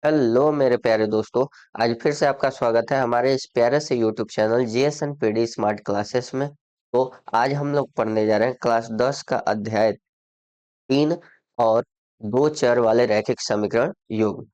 Hello मेरे प्यारे दोस्तों। आज फिर से आपका स्वागत है हमारे इस प्यारे से YouTube channel GSN PD smart classes में। तो आज हम लोग पढ़ने जा रहे हैं क्लास 10 का अध्याय 3 और दो चर वाले रैखिक समीकरण योग।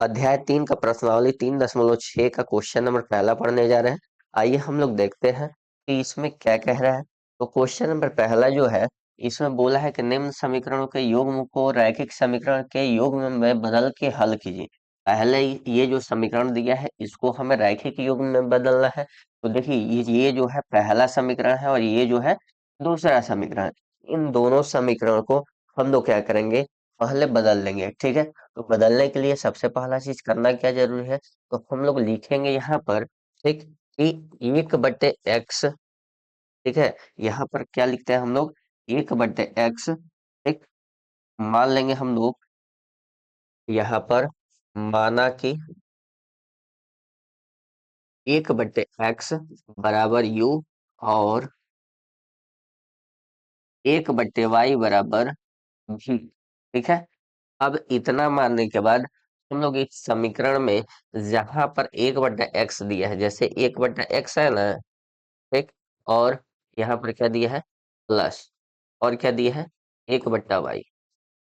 अध्याय 3 का प्रश्नावली 3.6 का क्वेश्चन नंबर पहला पढ़ने जा रहे हैं। आइए हम लोग देखते हैं कि इसमें क्या कह रहा है। तो क्वेश्चन नंबर पहला जो है, इसमें बोला है कि निम्न समीकरणों के योग को रैखिक समीकरण के योग में बदल के हल कीजिए। पहले ये जो समीकरण दिया है इसको हमें रैखिक योग में बदलना है। तो देखिए ये जो है पहला समीकरण है और ये जो है दूसरा समीकरण। इन दोनों समीकरण को हम लोग क्या करेंगे, पहले बदल लेंगे। ठीक है, तो बदलने के लिए सबसे पहला चीज करना क्या जरूरी है, तो हम लोग लिखेंगे यहाँ पर, ठीक, कि 1/x। ठीक है, यहाँ पर क्या लिखते हैं हम लोग, 1/x। ठीक, मान लेंगे हम लोग यहाँ पर, माना कि 1/x बराबर u और 1/y बराबर v। ठीक है, अब इतना मानने के बाद हम लोग इस समीकरण में जहां पर 1/x दिया है, जैसे 1/x है ना, ठीक, और यहाँ पर क्या दिया है, प्लस, और क्या दिया है, 1/y।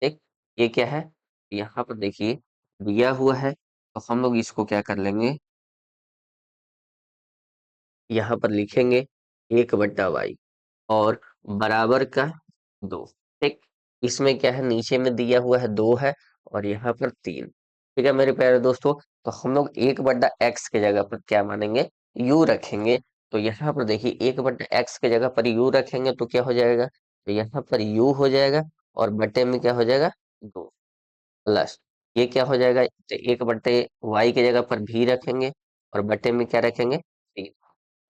ठीक, ये क्या है, यहाँ पर देखिए दिया हुआ है, तो हम लोग इसको क्या कर लेंगे, यहाँ पर लिखेंगे 1/y और बराबर का 2। ठीक, इसमें क्या है, नीचे में दिया हुआ है 2 है और यहाँ पर 3। ठीक है मेरे प्यारे दोस्तों, तो हम लोग 1/x के जगह पर क्या मानेंगे, u रखेंगे। तो यहाँ पर देखिए 1/x के जगह पर u रखेंगे तो क्या हो जाएगा, तो यहाँ पर u हो जाएगा और बटे में क्या हो जाएगा, 2, प्लस ये क्या हो जाएगा, तो 1/y की जगह पर भी रखेंगे और बटे में क्या रखेंगे, 3,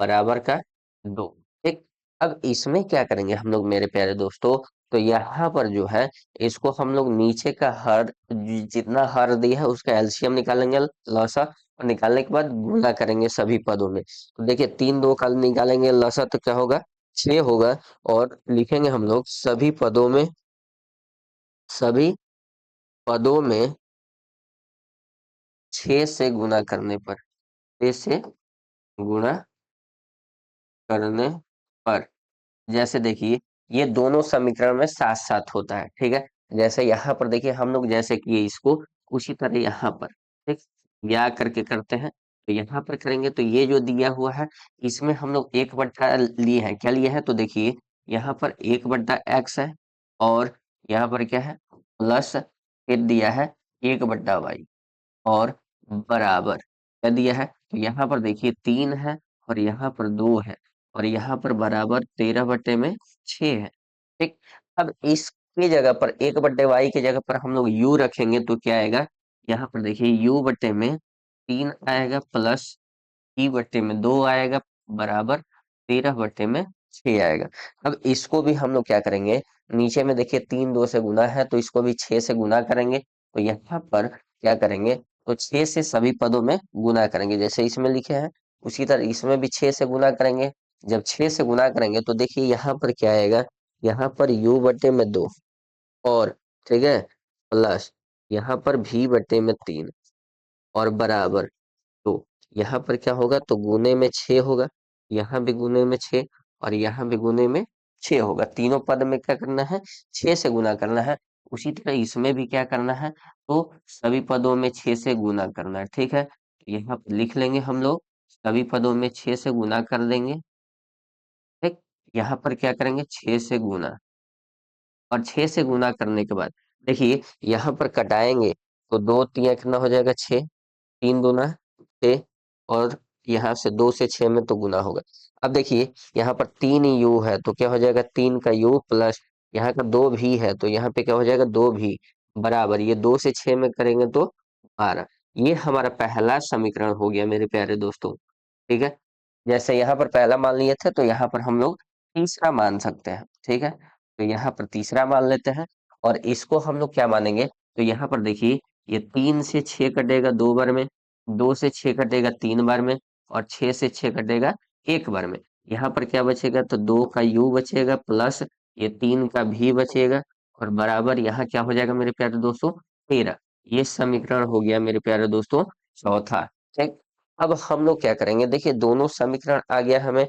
बराबर का 2। ठीक, अब इसमें क्या करेंगे हम लोग मेरे प्यारे दोस्तों, तो यहाँ पर जो है इसको हम लोग नीचे का हर जितना हर दिया है उसका एलसीएम निकालेंगे, लसा, और निकालने के बाद गुणा करेंगे सभी पदों में। तो देखिए 3 2 का निकालेंगे लसा तो क्या होगा, 6 होगा। और लिखेंगे हम लोग सभी पदों में 6 से गुणा करने पर, 6 से गुणा करने पर, जैसे देखिए ये दोनों समीकरण में साथ साथ होता है। ठीक है, जैसे यहाँ पर देखिए हम लोग जैसे किए इसको, उसी तरह यहाँ पर, ठीक, या करके करते हैं। तो यहाँ पर करेंगे तो ये जो दिया हुआ है इसमें हम लोग 1/, लिए हैं, क्या लिए हैं, तो देखिए यहाँ पर 1/x है और यहाँ पर क्या है, प्लस फिर दिया है 1/y और बराबर क्या दिया है, तो यहाँ पर देखिए 3 है और यहाँ पर 2 है और यहाँ पर बराबर 13/6 है। ठीक, अब इसकी जगह पर 1/y की जगह पर हम लोग u रखेंगे तो क्या आएगा, यहाँ पर देखिए u बटे में 3 आएगा प्लस ई बटे में 2 आएगा बराबर 13/6 आएगा। अब इसको भी हम लोग क्या करेंगे, नीचे में देखिए 3 2 से गुना है तो इसको भी 6 से गुना करेंगे। तो यहाँ पर क्या करेंगे, तो 6 से सभी पदों में गुना करेंगे, जैसे इसमें लिखे हैं उसी तरह इसमें भी 6 से गुना करेंगे। जब 6 से गुना करेंगे तो देखिए यहाँ पर क्या आएगा, यहाँ पर u बटे में 2 और, ठीक है, प्लस यहाँ पर v बटे में 3 और बराबर, तो यहाँ पर क्या होगा, तो गुने में 6 होगा, यहाँ भी गुने में 6 और यहाँ भी गुने में 6 होगा। तीनों पद में क्या करना है, 6 से गुना करना है। उसी तरह इसमें भी क्या करना है, तो सभी पदों में 6 से गुना करना है। ठीक है, तो यहाँ पर लिख लेंगे हम लोग सभी पदों में 6 से गुना कर देंगे। ठीक, यहाँ पर क्या करेंगे, 6 से गुना, और 6 से गुना करने के बाद देखिए यहाँ पर कटाएंगे तो 2 3 कितना हो जाएगा, 6, 3 दूना 6 और यहाँ से 2 से 6 में तो गुना होगा। अब देखिए यहाँ पर 3 यू है तो क्या हो जाएगा, 3 का यू प्लस यहाँ का 2 भी है तो यहाँ पे क्या हो जाएगा, 2 भी बराबर, ये 2 से 6 में करेंगे तो 12। ये हमारा पहला समीकरण हो गया मेरे प्यारे दोस्तों। ठीक है, जैसे यहाँ पर पहला मान लिए थे तो यहाँ पर हम लोग तीसरा मान सकते हैं। ठीक है, तो यहाँ पर तीसरा मान लेते हैं और इसको हम लोग क्या मानेंगे, तो यहाँ पर देखिए ये 3 से 6 कटेगा 2 बार में, 2 से 6 कटेगा 3 बार में और 6 से 6 कटेगा 1 बार में। यहाँ पर क्या बचेगा, तो 2 का u बचेगा प्लस ये 3 का भी बचेगा और बराबर यहाँ क्या हो जाएगा मेरे प्यारे दोस्तों, 13। ये समीकरण हो गया मेरे प्यारे दोस्तों चौथा। ठीक। अब हम लोग क्या करेंगे, देखिए दोनों समीकरण आ गया हमें।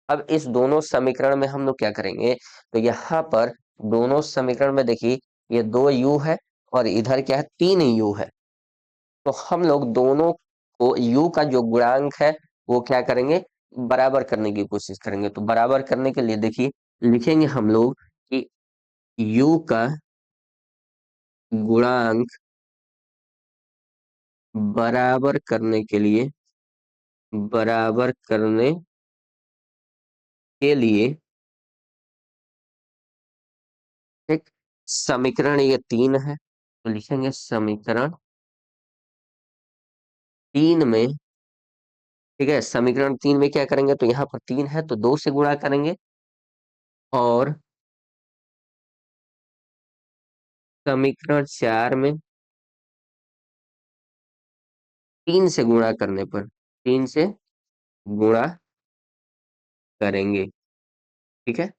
अब इस दोनों समीकरण में हम लोग क्या करेंगे, तो यहाँ पर दोनों समीकरण में देखिए ये 2u है और इधर क्या है 3u है। तो हम लोग दोनों को u का जो गुणांक है वो क्या करेंगे, बराबर करने की कोशिश करेंगे। तो बराबर करने के लिए देखिए लिखेंगे हम लोग कि u का गुणांक बराबर करने के लिए, बराबर करने के लिए एक समीकरण ये 3 है, तो लिखेंगे समीकरण 3 में, ठीक है, समीकरण 3 में क्या करेंगे, तो यहाँ पर 3 है तो 2 से गुणा करेंगे और समीकरण 4 में 3 से गुणा करने पर, 3 से गुणा करेंगे। ठीक है।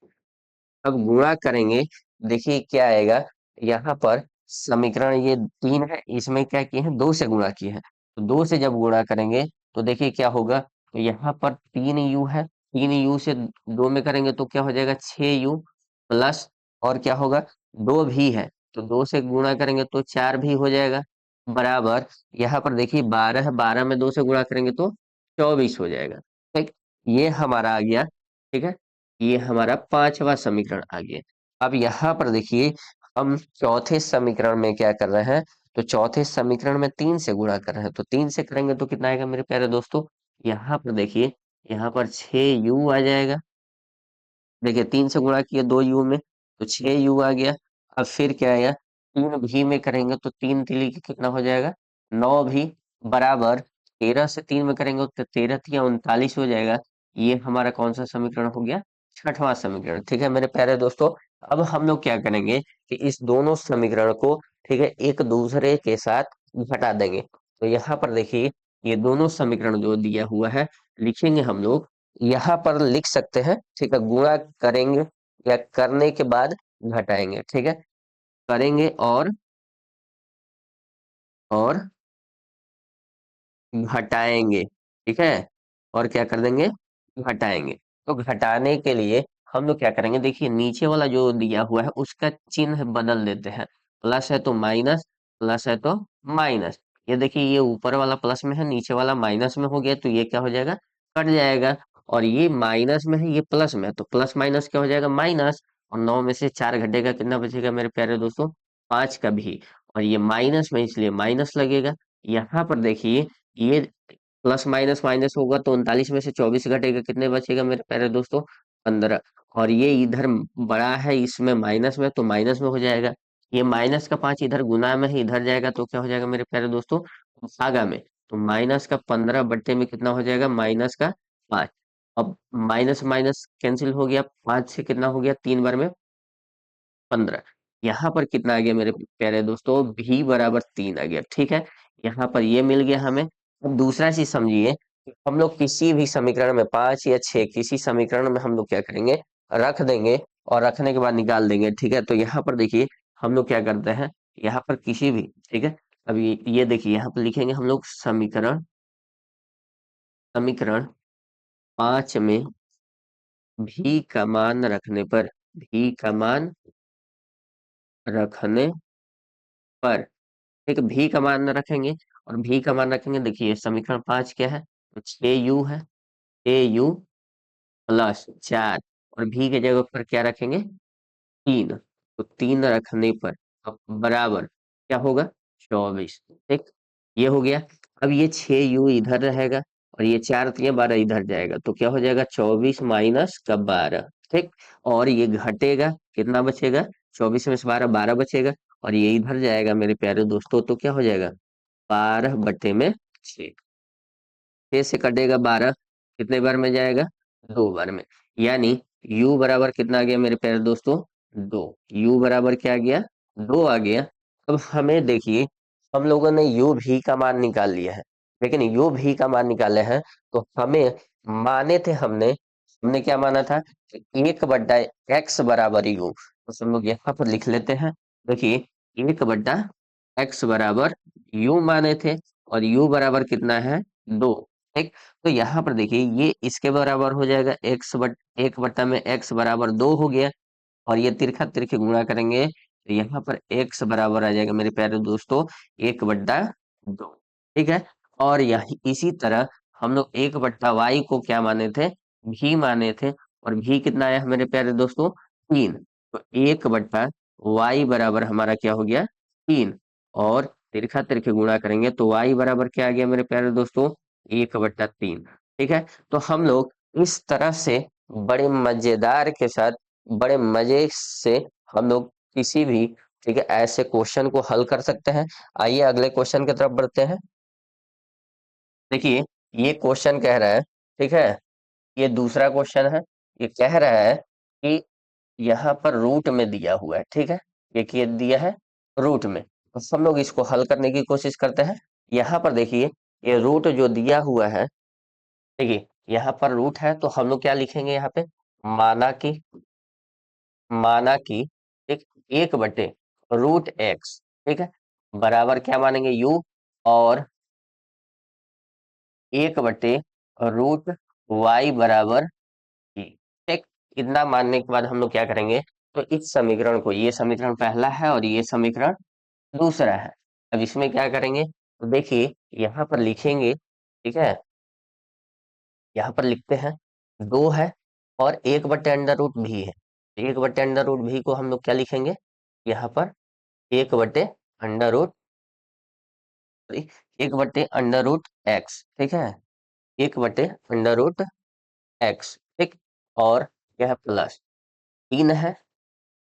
अब गुणा करेंगे, देखिए क्या आएगा, यहाँ पर समीकरण ये 3 है, इसमें क्या किए हैं 2 से गुणा किए हैं, तो 2 से जब गुणा करेंगे तो देखिए क्या होगा, तो यहाँ पर 3u है, 3u से 2 में करेंगे तो क्या हो जाएगा 6u प्लस, और क्या होगा 2 भी है तो 2 से गुणा करेंगे तो 4 भी हो जाएगा, बराबर यहाँ पर देखिए 12 है, 12 में 2 से गुणा करेंगे तो 24 हो जाएगा। ठीक। ये हमारा आ गया। ठीक है। ये हमारा पांचवा समीकरण आ गया। अब यहाँ पर देखिए हम चौथे समीकरण में क्या कर रहे हैं, तो चौथे समीकरण में 3 से गुणा कर रहे हैं, तो 3 से करेंगे तो कितना आएगा मेरे प्यारे दोस्तों, यहाँ पर देखिए यहाँ पर 6u आ जाएगा। देखिए 3 से गुणा किया 2u में तो 6u आ गया। अब फिर क्या आएगा, 3 भी में करेंगे तो 3 तिली के कितना हो जाएगा 9 भी, बराबर 13 से 3 में करेंगे तो 13 तिया 39 हो जाएगा। ये हमारा कौन सा समीकरण हो गया, छठवां समीकरण। ठीक है मेरे प्यारे दोस्तों, अब हम लोग क्या करेंगे कि इस दोनों समीकरण को, ठीक है, एक दूसरे के साथ घटा देंगे। तो यहाँ पर देखिए ये दोनों समीकरण जो दिया हुआ है लिखेंगे हम लोग, यहाँ पर लिख सकते हैं, ठीक है, गुणा करेंगे या करने के बाद घटाएंगे। ठीक है, करेंगे और घटाएंगे। ठीक है, और क्या कर देंगे, घटाएंगे। तो घटाने के लिए हम लोग क्या करेंगे, देखिए नीचे वाला जो दिया हुआ है उसका चिन्ह बदल देते हैं, प्लस है तो माइनस, प्लस है तो माइनस। ये देखिए ये ऊपर वाला प्लस में है, नीचे वाला माइनस में हो गया, तो ये क्या हो जाएगा, कट जाएगा। और ये माइनस में है, ये प्लस में है, तो प्लस माइनस क्या हो जाएगा, माइनस। और 9 में से 4 घटेगा, कितना बचेगा मेरे प्यारे दोस्तों, 5 का भी। और ये माइनस में इसलिए माइनस लगेगा। यहाँ पर देखिए ये प्लस माइनस माइनस होगा तो 39 में से 24 घटेगा, कितने बचेगा मेरे प्यारे दोस्तों, 15। और ये इधर बड़ा है इसमें माइनस में, तो माइनस में हो जाएगा। ये माइनस का 5 इधर गुना में है, इधर जाएगा तो क्या हो जाएगा मेरे प्यारे दोस्तों, भागा में। तो माइनस का 15 बट्टे में कितना हो जाएगा, माइनस का 5। अब माइनस माइनस कैंसिल हो गया, 5 से कितना हो गया, 3 बार में 15। यहाँ पर कितना आ गया मेरे प्यारे दोस्तों, भी बराबर 3 आ गया। ठीक है, यहाँ पर ये मिल गया हमें। अब दूसरा चीज समझिए कि हम लोग किसी भी समीकरण में 5 या 6 किसी समीकरण में हम लोग क्या करेंगे, रख देंगे और रखने के बाद निकाल देंगे। ठीक है, तो यहाँ पर देखिए हम लोग क्या करते हैं, यहाँ पर किसी भी, ठीक है, अब ये देखिए यहाँ पर लिखेंगे हम लोग समीकरण, समीकरण 5 में भी का मान रखने पर, भी का मान रखने पर, एक भी का मान रखेंगे, और भी का मान रखेंगे, देखिए समीकरण 5 क्या है, तो 6u है, 6u प्लस 4, और भी की जगह पर क्या रखेंगे, 3। तो 3 रखने पर अब बराबर क्या होगा, 24। ठीक, ये हो गया। अब ये 6u इधर रहेगा और ये 4 3 12 इधर जाएगा, तो क्या हो जाएगा 24 माइनस का 12। ठीक, और ये घटेगा, कितना बचेगा, 24 में से 12, 12 बचेगा। और ये इधर जाएगा मेरे प्यारे दोस्तों, तो क्या हो जाएगा 12 बटे में 6, 6 से कटेगा 12, कितने बार में जाएगा, 2 बार में। यानी u बराबर कितना आ गया मेरे प्यारे दोस्तों, 2। u बराबर क्या आ गया, 2 आ गया। अब हमें देखिए हम लोगों ने u भी का मान निकाल लिया है, लेकिन u भी का मान निकाले हैं तो हमें माने थे, हमने हमने क्या माना था कि 1/x बराबर u। तो हम लोग यहाँ पर लिख लेते हैं, देखिए 1/x एक्स बराबर यू माने थे, और यू बराबर कितना है, 2। ठीक, तो यहाँ पर देखिए ये इसके बराबर हो जाएगा, एक बट्टा में एक्स बराबर 2 हो गया, और ये तिरछा तिरछे गुणा करेंगे तो यहाँ पर एक्स बराबर आ जाएगा मेरे प्यारे दोस्तों 1/2। ठीक है, और यही इसी तरह हम लोग 1/y को क्या माने थे, भी माने थे, और भी कितना आया मेरे प्यारे दोस्तों, 3। तो 1/y बराबर हमारा क्या हो गया, 3, और तिरछा तिरछे गुणा करेंगे तो y बराबर क्या आ गया मेरे प्यारे दोस्तों, 1/3। ठीक है, तो हम लोग इस तरह से बड़े मजेदार के साथ, बड़े मजे से हम लोग किसी भी, ठीक है, ऐसे क्वेश्चन को हल कर सकते हैं। आइए अगले क्वेश्चन की तरफ बढ़ते हैं। देखिए ये क्वेश्चन कह रहा है, ठीक है, ये दूसरा क्वेश्चन है। ये कह रहा है कि यहाँ पर रूट में दिया हुआ है, ठीक है, ये दिया है रूट में, तो हम लोग इसको हल करने की कोशिश करते हैं। यहाँ पर देखिए ये रूट जो दिया हुआ है, देखिए यहाँ पर रूट है, तो हम लोग क्या लिखेंगे यहाँ पे, माना कि, माना कि एक 1/√x, ठीक है, बराबर क्या मानेंगे, यू, और 1/√y बराबर ई। ठीक, इतना मानने के बाद हम लोग क्या करेंगे, तो इस समीकरण को, ये समीकरण पहला है और ये समीकरण दूसरा है। अब इसमें क्या करेंगे, तो देखिए यहाँ पर लिखेंगे, ठीक है, यहाँ पर लिखते हैं 2 है, और 1/√v है। 1/√v को हम लोग क्या लिखेंगे, यहाँ पर 1/√, 1/√x, ठीक है, 1/√x, ठीक, और यह प्लस 3 है,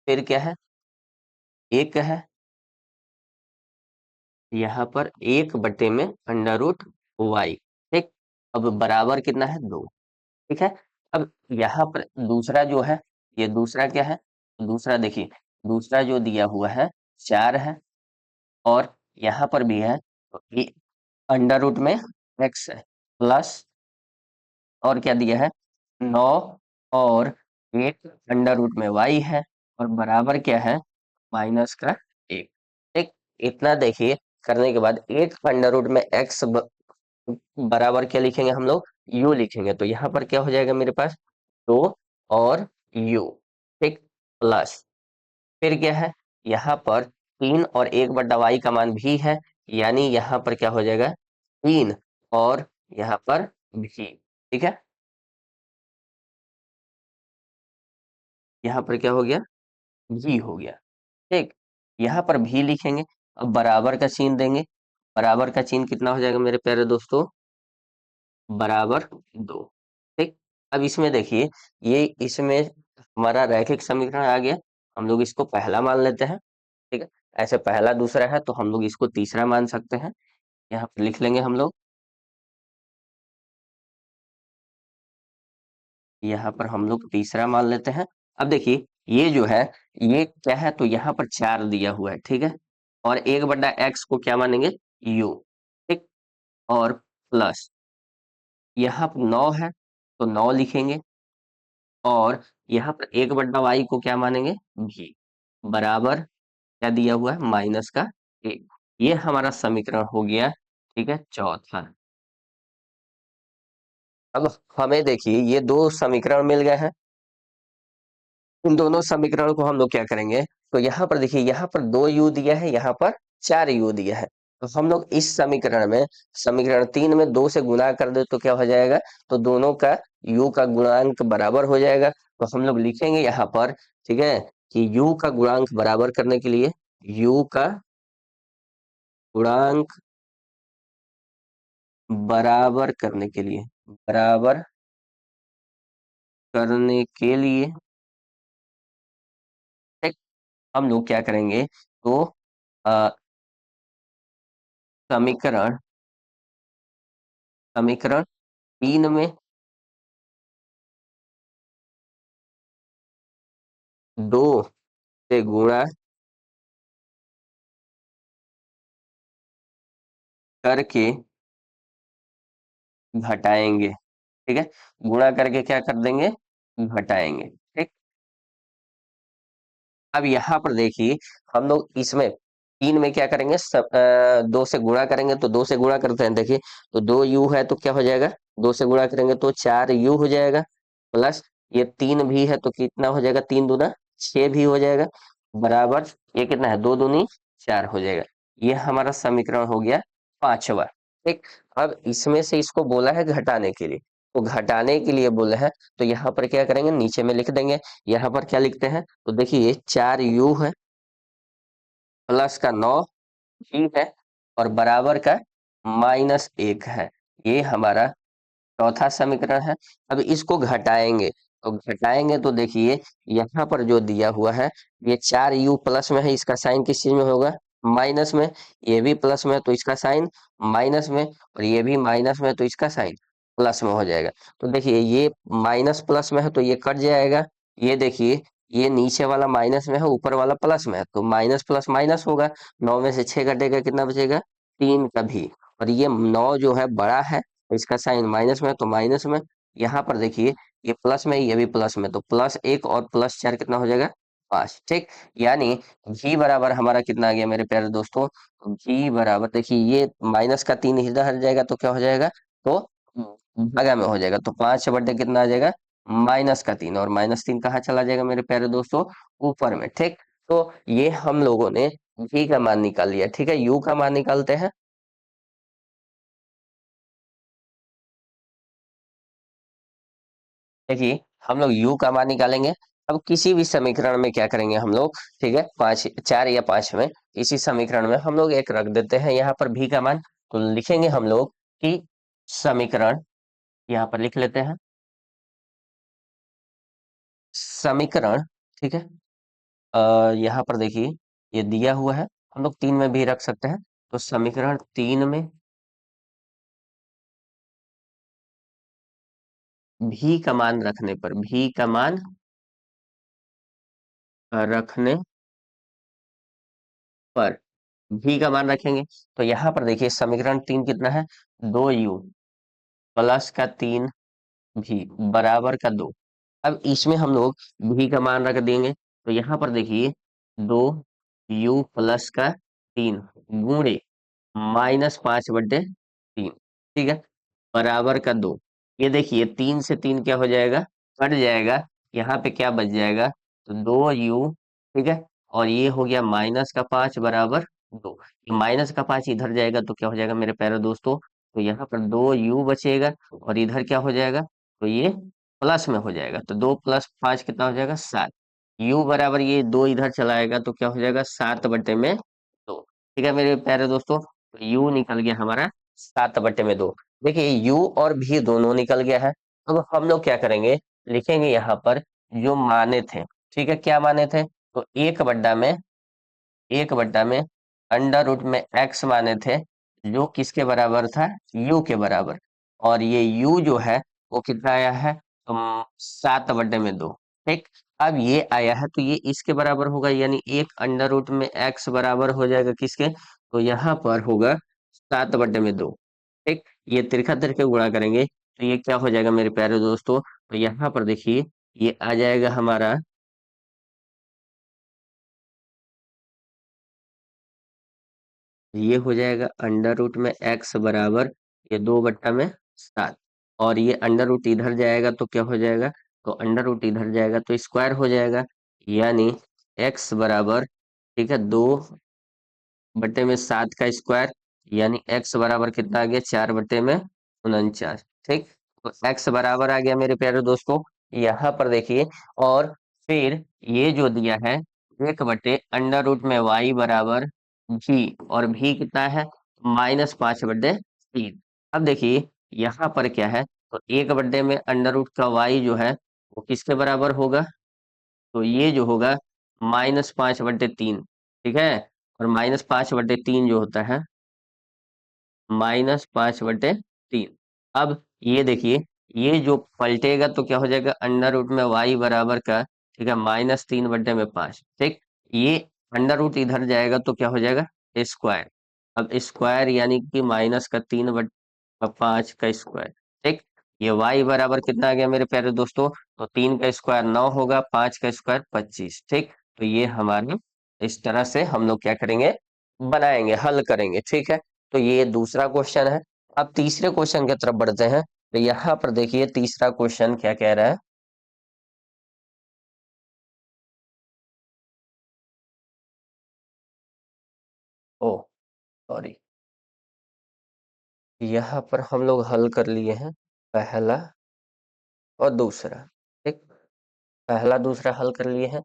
फिर क्या है, 1 है, यहाँ पर 1/में अंडर रूट वाई। ठीक, अब बराबर कितना है, 2। ठीक है, अब यहाँ पर दूसरा जो है, ये दूसरा क्या है, दूसरा देखिए, दूसरा जो दिया हुआ है 4 है, और यहाँ पर भी है, तो ये अंडर रूट में एक्स है, प्लस, और क्या दिया है, 9, और एक अंडर रूट में वाई है, और बराबर क्या है, माइनस का 1। ठीक, इतना देखिए करने के बाद एक अंडर रूट में एक्स बराबर क्या लिखेंगे हम लोग, यू लिखेंगे, तो यहाँ पर क्या हो जाएगा मेरे पास, 2 और यू। ठीक, प्लस, फिर क्या है, यहाँ पर 3 और 1/y का मान भी है, यानी यहाँ पर क्या हो जाएगा, 3, और यहाँ पर भी। ठीक है, यहाँ पर क्या हो गया, भी हो गया। ठीक, यहाँ पर भी लिखेंगे, अब बराबर का चिन्ह देंगे, बराबर का चिन्ह कितना हो जाएगा मेरे प्यारे दोस्तों, बराबर 2। ठीक, अब इसमें देखिए, ये इसमें हमारा रैखिक समीकरण आ गया, हम लोग इसको पहला मान लेते हैं। ठीक है, ऐसे पहला दूसरा है तो हम लोग इसको तीसरा मान सकते हैं, यहाँ पर लिख लेंगे हम लोग, यहाँ पर हम लोग तीसरा मान लेते हैं। अब देखिए ये जो है, ये क्या है, तो यहाँ पर 4 दिया हुआ है, ठीक है, और 1/x को क्या मानेंगे, यू। ठीक, और प्लस, यहाँ पर 9 है, तो 9 लिखेंगे, और यहाँ पर 1/y को क्या मानेंगे, भी, बराबर क्या दिया हुआ है, -1। ये हमारा समीकरण हो गया, ठीक है, चौथा। अब हमें देखिए ये दो समीकरण मिल गए हैं, इन दोनों समीकरणों को हम लोग क्या करेंगे, तो यहाँ पर देखिए, यहाँ पर 2u दिया है, यहाँ पर 4u दिया है, तो हम लोग इस समीकरण में, समीकरण 3 में 2 से गुणा कर दे तो क्या हो जाएगा, तो दोनों का u का गुणांक बराबर हो जाएगा, तो हम लोग लिखेंगे यहाँ पर, ठीक है, कि u का गुणांक बराबर करने के लिए, u का गुणांक बराबर करने के लिए, बराबर करने के लिए, ठीक, हम लोग क्या करेंगे, तो अ, समीकरण समीकरण 3 में 2 से गुणा करके घटाएंगे। ठीक है, गुणा करके क्या कर देंगे, घटाएंगे। ठीक, अब यहाँ पर देखिए हम लोग इसमें तीन में क्या करेंगे, दो से गुणा करेंगे, तो दो से गुणा करते हैं देखिए, तो दो यू है तो क्या हो जाएगा, दो से गुणा करेंगे तो चार यू हो जाएगा, प्लस ये तीन भी है तो कितना हो जाएगा, तीन दूना छह भी हो जाएगा, बराबर ये कितना है, दो दूनी चार हो जाएगा। ये हमारा समीकरण हो गया पांचवा। ठीक। अब इसमें से इसको बोला है घटाने के लिए, तो घटाने के लिए बोला है, तो यहाँ पर क्या करेंगे, नीचे में लिख देंगे। यहाँ पर क्या लिखते हैं, तो देखिए चार यू है प्लस का नौ ही है और बराबर का माइनस एक है। ये हमारा चौथा समीकरण है। अब इसको घटाएंगे, तो घटाएंगे तो देखिए यहाँ पर जो दिया हुआ है, ये चार यू प्लस में है, इसका साइन किस चीज में होगा, माइनस में। ये भी प्लस में है तो इसका साइन माइनस में, और ये भी माइनस में है तो इसका साइन प्लस में हो जाएगा। तो देखिए ये माइनस प्लस में है तो ये कट जाएगा। ये देखिए ये नीचे वाला माइनस में है, ऊपर वाला प्लस में है, तो माइनस प्लस माइनस होगा। नौ में से छह कटेगा, कितना बचेगा, तीन का भी। और ये नौ जो है बड़ा है, इसका साइन माइनस में है तो माइनस में। यहाँ पर देखिए ये प्लस में, ये भी प्लस में, तो प्लस एक और प्लस चार कितना हो जाएगा, पांच। ठीक। यानी g बराबर हमारा कितना आ गया मेरे प्यारे दोस्तों, g बराबर देखिए ये माइनस का तीन इधर हट जाएगा तो क्या हो जाएगा, तो भागा में हो जाएगा, तो पांच बटे कितना आ जाएगा, माइनस का तीन। और माइनस तीन कहाँ चला जाएगा मेरे प्यारे दोस्तों, ऊपर में। ठीक। तो ये हम लोगों ने v का मान निकाल लिया। ठीक है, u का मान निकालते हैं। देखिए हम लोग u का मान निकालेंगे। अब किसी भी समीकरण में क्या करेंगे हम लोग, ठीक है, पांच चार या पांच में, इसी समीकरण में हम लोग एक रख देते हैं यहाँ पर v का मान। तो लिखेंगे हम लोग कि समीकरण, यहाँ पर लिख लेते हैं समीकरण। ठीक है, यहाँ पर देखिए ये दिया हुआ है, हम लोग तीन में भी रख सकते हैं। तो समीकरण तीन में v का मान रखने पर, v का मान रखने पर v का मान रखेंगे, तो यहाँ पर देखिए समीकरण तीन कितना है, दो यू प्लस का तीन भी बराबर का दो। अब इसमें हम लोग भी का मान रख देंगे, तो यहाँ पर देखिए दो यू प्लस का तीन गुणे माइनस पांच बटे तीन। ठीक है, बराबर का दो। ये देखिए तीन से तीन क्या हो जाएगा, कट जाएगा। यहाँ पे क्या बच जाएगा, तो दो यू। ठीक है, और ये हो गया माइनस का पांच बराबर दो। माइनस का पांच इधर जाएगा तो क्या हो जाएगा मेरे प्यारे दोस्तों, तो यहाँ पर दो यू बचेगा, और इधर क्या हो जाएगा, तो ये प्लस में हो जाएगा। तो दो प्लस पांच कितना हो जाएगा, सात। यू बराबर ये दो इधर चलाएगा तो क्या हो जाएगा, सात बटे में दो। ठीक है मेरे प्यारे दोस्तों, तो यू निकल गया हमारा सात बटे में दो। देखिए यू और भी दोनों निकल गया है। अब हम लोग क्या करेंगे, लिखेंगे यहाँ पर जो माने थे। ठीक है, क्या माने थे, तो एक बट्टा में अंडर रूट में एक्स माने थे, जो किसके बराबर था, यू के बराबर। और ये यू जो है वो कितना आया है, सात बटे में दो। ठीक। अब ये आया है तो ये इसके बराबर होगा, यानी एक अंडर रूट में एक्स बराबर हो जाएगा किसके, तो यहाँ पर होगा सात बटे में दो। ठीक। ये तिरछा तिरछा गुणा करेंगे तो ये क्या हो जाएगा मेरे प्यारे दोस्तों, तो यहाँ पर देखिए ये आ जाएगा हमारा, ये हो जाएगा अंडर रूट में एक्स बराबर ये दो बट्टा में सात। और ये अंडर रूट इधर जाएगा तो क्या हो जाएगा, तो अंडर रूट इधर जाएगा तो स्क्वायर हो जाएगा। यानी एक्स बराबर, ठीक है, दो बट्टे में सात का स्क्वायर, यानी एक्स बराबर कितना आ गया, चार बट्टे में उनचास। ठीक। तो एक्स बराबर आ गया मेरे प्यारे दोस्तों, यहाँ पर देखिए। और फिर ये जो दिया है, एक बटे अंडर रूट में वाई बराबर भी, और भी कितना है, माइनस पांच बटे तीन। अब देखिए यहाँ पर क्या है, तो एक बटे में अंडर रूट का वाई जो है वो किसके बराबर होगा, तो ये जो होगा माइनस पांच बटे तीन। ठीक है, और माइनस पांच बटे तीन जो होता है, माइनस पांच बटे तीन। अब ये देखिए ये जो पलटेगा तो क्या हो जाएगा, अंडर रूट में वाई बराबर का, ठीक है, माइनस तीन बटे में पांच। ठीक। ये अंडर रूट इधर जाएगा तो क्या हो जाएगा, स्क्वायर। अब स्क्वायर यानी कि माइनस का तीन बटे पांच का स्क्वायर। ठीक। ये y बराबर कितना आ गया मेरे प्यारे दोस्तों, तो तीन का स्क्वायर नौ होगा, पांच का स्क्वायर पच्चीस। ठीक। तो ये हमारे इस तरह से हम लोग क्या करेंगे, बनाएंगे, हल करेंगे, ठीक है। तो ये दूसरा क्वेश्चन है। अब तीसरे क्वेश्चन की तरफ बढ़ते हैं। तो यहाँ पर देखिए तीसरा क्वेश्चन क्या कह रहा है। ओ सॉरी, यहाँ पर हम लोग हल कर लिए हैं पहला और दूसरा, ठीक। पहला दूसरा हल कर लिए हैं।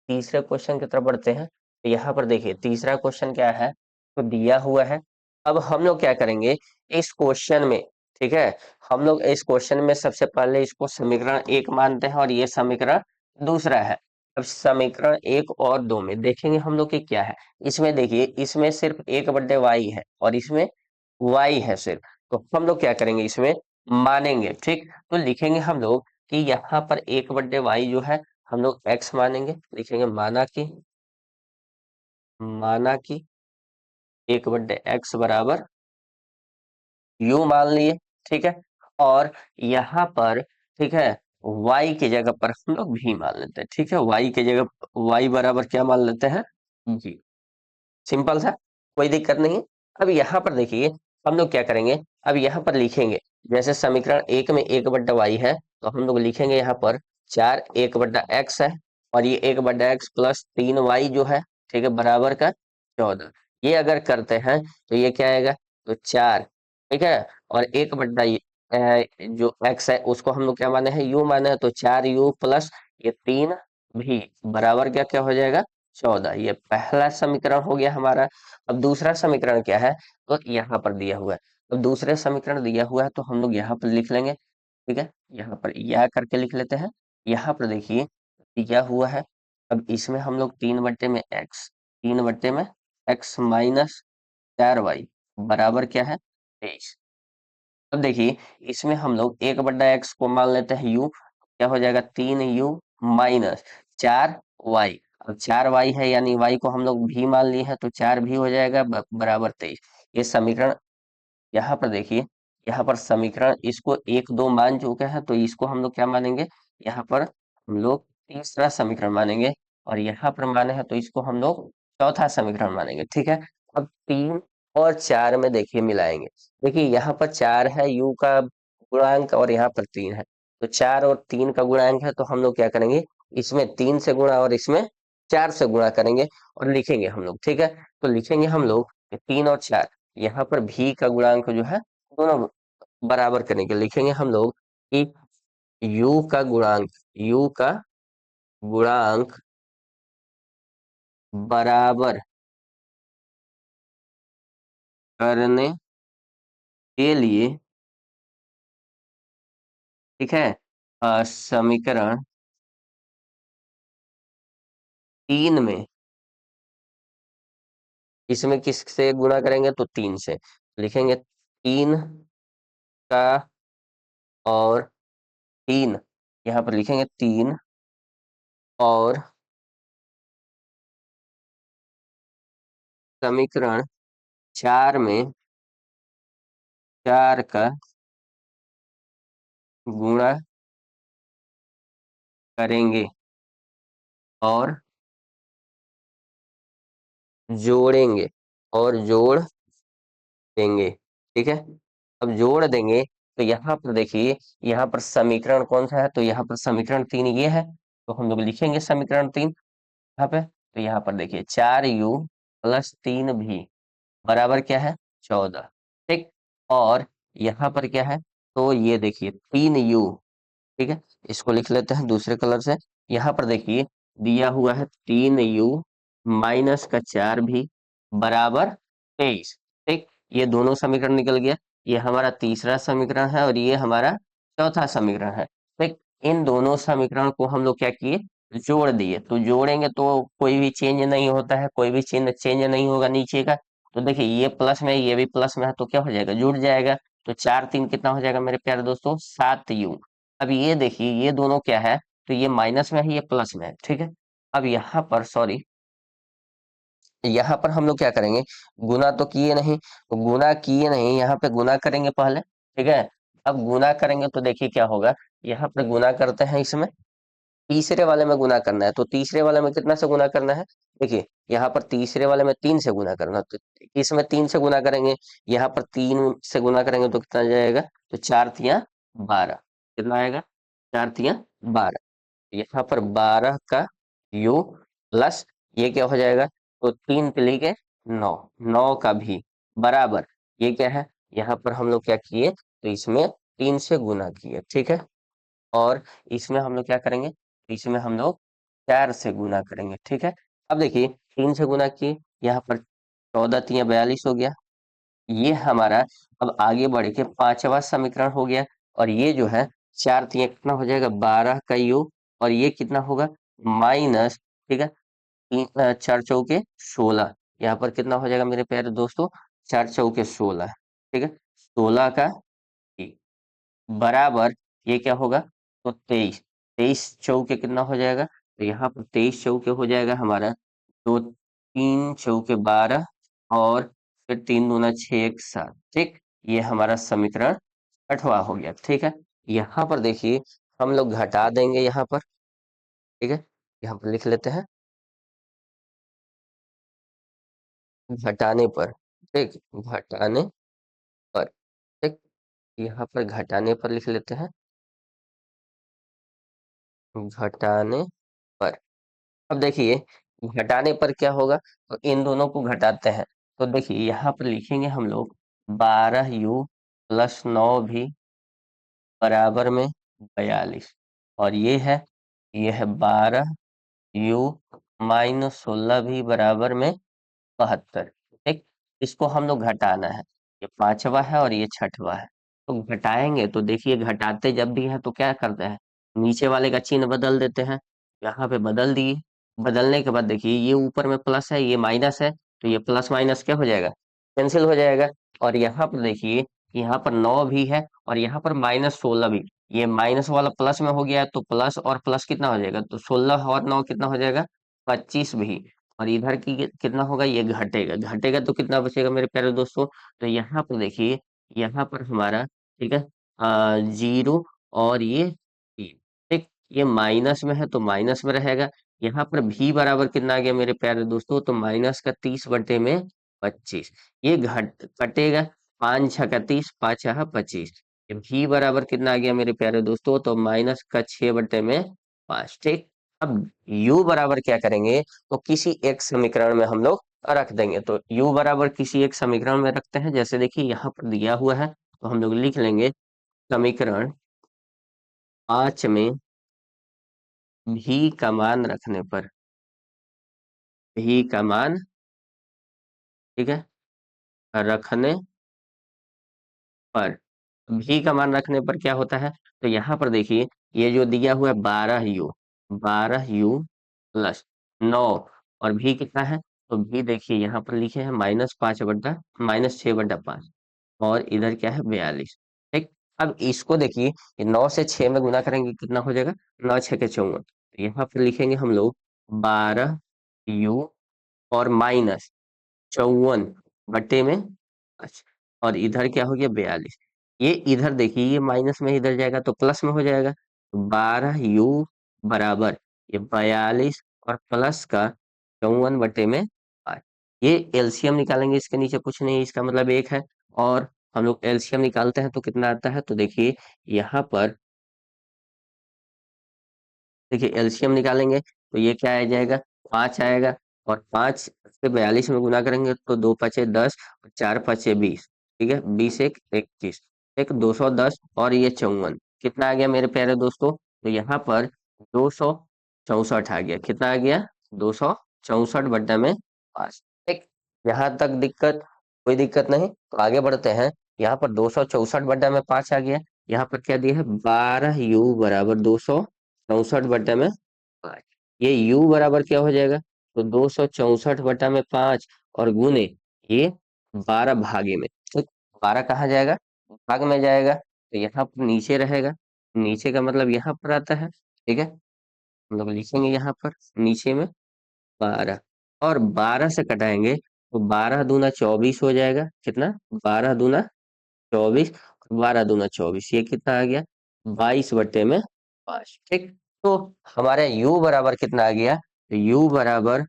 तीसरे क्वेश्चन की तरफ बढ़ते हैं। तो यहाँ पर देखिए तीसरा क्वेश्चन क्या है, तो दिया हुआ है। अब हम लोग क्या करेंगे इस क्वेश्चन में, ठीक है। हम लोग इस क्वेश्चन में सबसे पहले इसको समीकरण एक मानते हैं और ये समीकरण दूसरा है। अब समीकरण एक और दो में देखेंगे हम लोग कि क्या है। इसमें देखिए इसमें सिर्फ एक बटे वाई है और इसमें वाई है सिर्फ। तो हम लोग क्या करेंगे इसमें मानेंगे, ठीक। तो लिखेंगे हम लोग कि यहाँ पर एक बटे वाई जो है हम लोग x मानेंगे, लिखेंगे माना कि एक बटे एक्स बराबर यू मान लिए, ठीक है। और यहाँ पर, ठीक है, y की जगह पर हम लोग भी मान लेते हैं, ठीक है। y की जगह y बराबर क्या मान लेते हैं, जी। सिंपल सा, कोई दिक्कत नहीं है। अब यहाँ पर देखिए हम लोग क्या करेंगे, अब यहाँ पर लिखेंगे जैसे समीकरण एक में एक बट्टा वाई है, तो हम लोग लिखेंगे यहाँ पर चार एक बट्टा एक्स है और ये एक बट्टा एक्स प्लस तीन वाई जो है, ठीक है, बराबर का 14। ये अगर करते हैं तो ये क्या आएगा, तो चार, ठीक है। और एक बट्टा जो एक्स है उसको हम लोग क्या माने हैं, यू माने हैं, तो चार यू प्लस ये तीन भी बराबर क्या क्या हो जाएगा, 14। ये पहला समीकरण हो गया हमारा। अब दूसरा समीकरण क्या है, तो यहाँ पर दिया हुआ है। अब दूसरे समीकरण दिया हुआ है तो हम लोग यहाँ पर लिख लेंगे, ठीक है। यहाँ पर यह करके लिख लेते हैं। यहाँ पर देखिए दिया हुआ है। अब इसमें हम लोग तीन बट्टे में एक्स माइनस चार वाई बराबर क्या है, 23। अब देखिए इसमें हम लोग एक बट्टा एक्स को मान लेते हैं यू, क्या हो जाएगा तीन यू माइनस चार वाई। अब चार वाई है यानी वाई को हम लोग भी मान लिए हैं तो चार भी हो जाएगा बराबर 23। ये समीकरण, यहाँ पर देखिए यहाँ पर समीकरण इसको एक दो मान चुके हैं तो इसको हम लोग क्या मानेंगे, यहाँ पर हम लोग तीसरा समीकरण मानेंगे। और यहाँ पर माने हैं तो इसको हम लोग चौथा समीकरण मानेंगे, ठीक है। अब तीन और चार में देखिए मिलाएंगे। देखिए यहाँ पर चार है यू का गुणांक और यहाँ पर तीन है, तो चार और तीन का गुणांक है तो हम लोग क्या करेंगे इसमें तीन से गुणा और इसमें चार से गुणा करेंगे और लिखेंगे हम लोग, ठीक है। तो लिखेंगे हम लोग कि तीन और चार, यहाँ पर भी का गुणांक जो है दोनों बराबर करने के लिखेंगे हम लोग कि यू का गुणांक बराबर करने के लिए, ठीक है, समीकरण तीन में इसमें किससे गुणा करेंगे तो तीन से, लिखेंगे तीन का और तीन, यहाँ पर लिखेंगे तीन और समीकरण चार में चार का गुणा करेंगे और जोड़ेंगे और जोड़ देंगे, ठीक है। अब जोड़ देंगे तो यहाँ पर देखिए यहाँ पर समीकरण कौन सा है, तो यहाँ पर समीकरण तीन ये है, तो हम लोग लिखेंगे समीकरण तीन यहाँ पे। तो यहाँ पर देखिए चार यू प्लस तीन भी बराबर क्या है, 14, ठीक। और यहाँ पर क्या है, तो ये देखिए तीन यू, ठीक है, इसको लिख लेते हैं दूसरे कलर से। यहाँ पर देखिए दिया हुआ है तीन यू माइनस का चार भी बराबर 23, ठीक। ये दोनों समीकरण निकल गया। ये हमारा तीसरा समीकरण है और ये हमारा चौथा समीकरण है, ठीक। इन दोनों समीकरण को हम लोग क्या किए, जोड़ दिए। तो जोड़ेंगे तो कोई भी चेंज नहीं होता है, कोई भी चिन्ह चेंज नहीं होगा नीचे का। तो देखिए ये प्लस में ये भी प्लस में है तो क्या हो जाएगा, जुड़ जाएगा। तो चार तीन कितना हो जाएगा मेरे प्यारे दोस्तों, सात यू। अब ये देखिए ये दोनों क्या है, तो ये माइनस में है ये प्लस में है, ठीक है। अब यहाँ पर सॉरी, यहाँ पर हम लोग क्या करेंगे, गुना तो किए नहीं, तो गुना किए नहीं यहाँ पे गुना करेंगे पहले, ठीक है। अब गुना करेंगे तो देखिए क्या होगा, यहाँ पर गुना करते हैं इसमें, तीसरे वाले में गुना करना है, तो तीसरे वाले में कितना से गुना करना है? देखिए यहाँ पर तीसरे वाले में 3 से गुना करना है, तो इसमें 3 से गुना करेंगे, यहाँ पर 3 से गुना करेंगे तो कितना जाएगा? तो 4 तिया 12, कितना आएगा? 4 तिया 12। यहाँ पर 12 का यू प्लस ये क्या हो जाएगा? तो 3 तिली के 9, 9 का भी बराबर, ये क्या है? यहाँ पर हम लोग क्या किए? तो इसमें 3 से गुना किए, ठीक है। और इसमें हम लोग क्या करेंगे? इसमें हम लोग 4 से गुना करेंगे, ठीक है। अब देखिए 3 से गुना किए, यहाँ पर 14 तिया 42 हो गया। ये हमारा अब आगे बढ़ के पांचवा समीकरण हो गया। और ये जो है 4 तिया कितना हो जाएगा? 12 का योग, और ये कितना होगा? माइनस, ठीक है। 4 चौके 16, यहाँ पर कितना हो जाएगा मेरे प्यारे दोस्तों? 4 चौके 16, ठीक है। 16 का बराबर ये क्या होगा? तो 23, 23 चौके कितना हो जाएगा? तो यहाँ पर 23 चौके हो जाएगा हमारा, तो 3 चौके 12, और फिर 3 दूना 6 एक 7, ठीक। ये हमारा समीकरण 8वां हो गया, ठीक है। यहाँ पर देखिए हम लोग घटा देंगे यहाँ पर, ठीक है। यहाँ पर लिख लेते हैं घटाने पर, ठीक। घटाने पर, ठीक। यहाँ पर घटाने पर लिख लेते हैं, घटाने पर। अब देखिए घटाने पर क्या होगा? तो इन दोनों को घटाते हैं, तो देखिए यहाँ पर लिखेंगे हम लोग 12 u प्लस 9 भी बराबर में 42, और ये है 12 u माइनस 16 भी बराबर में 72, ठीक। इसको हम लोग घटाना है, ये पांचवा है और ये छठवा है। तो घटाएंगे तो देखिए घटाते जब भी है तो क्या करते हैं? नीचे वाले का चिन्ह बदल देते हैं, यहाँ पे बदल दिए। बदलने के बाद देखिए ये ऊपर में प्लस है, ये माइनस है, तो ये प्लस माइनस क्या हो जाएगा? कैंसिल हो जाएगा। और यहाँ पर देखिए यहाँ पर 9 भी है, और यहाँ पर -16 भी। ये माइनस वाला प्लस में हो गया है, तो प्लस और प्लस कितना हो जाएगा? तो 16 और 9 कितना हो जाएगा? 25 भी। और इधर की कितना होगा? ये घटेगा, घटेगा तो कितना बचेगा मेरे प्यारे दोस्तों? तो यहाँ पर देखिए, यहाँ पर हमारा, ठीक है, 0 और ये 3, ठीक। ये माइनस में है तो माइनस में रहेगा। यहाँ पर भी बराबर कितना आ गया मेरे प्यारे दोस्तों? तो -का 30/25। ये घट कटेगा, 5 6 का 30, 5 6 25। ये भी बराबर कितना आ गया मेरे प्यारे दोस्तों? तो -का 6/5, ठीक। अब u बराबर क्या करेंगे? तो किसी एक समीकरण में हम लोग रख देंगे। तो u बराबर किसी एक समीकरण में रखते हैं, जैसे देखिए यहाँ पर दिया हुआ है, तो हम लोग लिख लेंगे समीकरण 5 में भी का मान रखने पर, भी का मान, ठीक है, रखने पर, भी का मान रखने पर क्या होता है? तो यहाँ पर देखिए ये जो दिया हुआ है 12 u, 12 u प्लस 9, और भी कितना है? तो भी देखिए यहाँ पर लिखे हैं -6/5, और इधर क्या है? 42, ठीक। अब इसको देखिए, ये 9 से 6 में गुना करेंगे कितना हो जाएगा? 9 6 के 54। तो यहाँ पर लिखेंगे हम लोग 12 u और -54/5, और इधर क्या हो गया? 42। ये इधर देखिए ये माइनस में इधर जाएगा तो प्लस में हो जाएगा, 12 u बराबर ये 42 और प्लस का 54/5। ये एलसीएम निकालेंगे, इसके नीचे कुछ नहीं, इसका मतलब 1 है। और हम लोग एलसीएम निकालते हैं तो कितना आता है? तो देखिए यहाँ पर देखिए एलसीएम निकालेंगे तो ये क्या आ जाएगा? 5 आएगा। और 5 से 42 में गुना करेंगे तो 2 5 10, और 4 5 20, ठीक है। 20 1 21, एक 210, और ये 54, कितना आ गया मेरे प्यारे दोस्तों? तो यहाँ पर 264 आ गया। कितना आ गया? 264/5, ठीक। यहाँ तक दिक्कत, कोई दिक्कत नहीं, तो आगे बढ़ते हैं। यहाँ पर 264/5 आ गया। यहाँ पर क्या दिया है? 12 u बराबर 264/5। ये u बराबर क्या हो जाएगा? तो 264/5, और गुने ये 12 भागे में, ठीक। 12 कहाँ जाएगा? भाग में जाएगा, तो यहाँ पर नीचे रहेगा। नीचे का मतलब यहाँ पर आता है, ठीक है। हम लोग लिखेंगे यहाँ पर नीचे में 12, और 12 से कटाएंगे तो 12 दूना 24 हो जाएगा। कितना? 12 दूना 24, 12 दूना 24, ये कितना आ गया? 22/5, ठीक। तो हमारा u बराबर कितना आ गया, तो u बराबर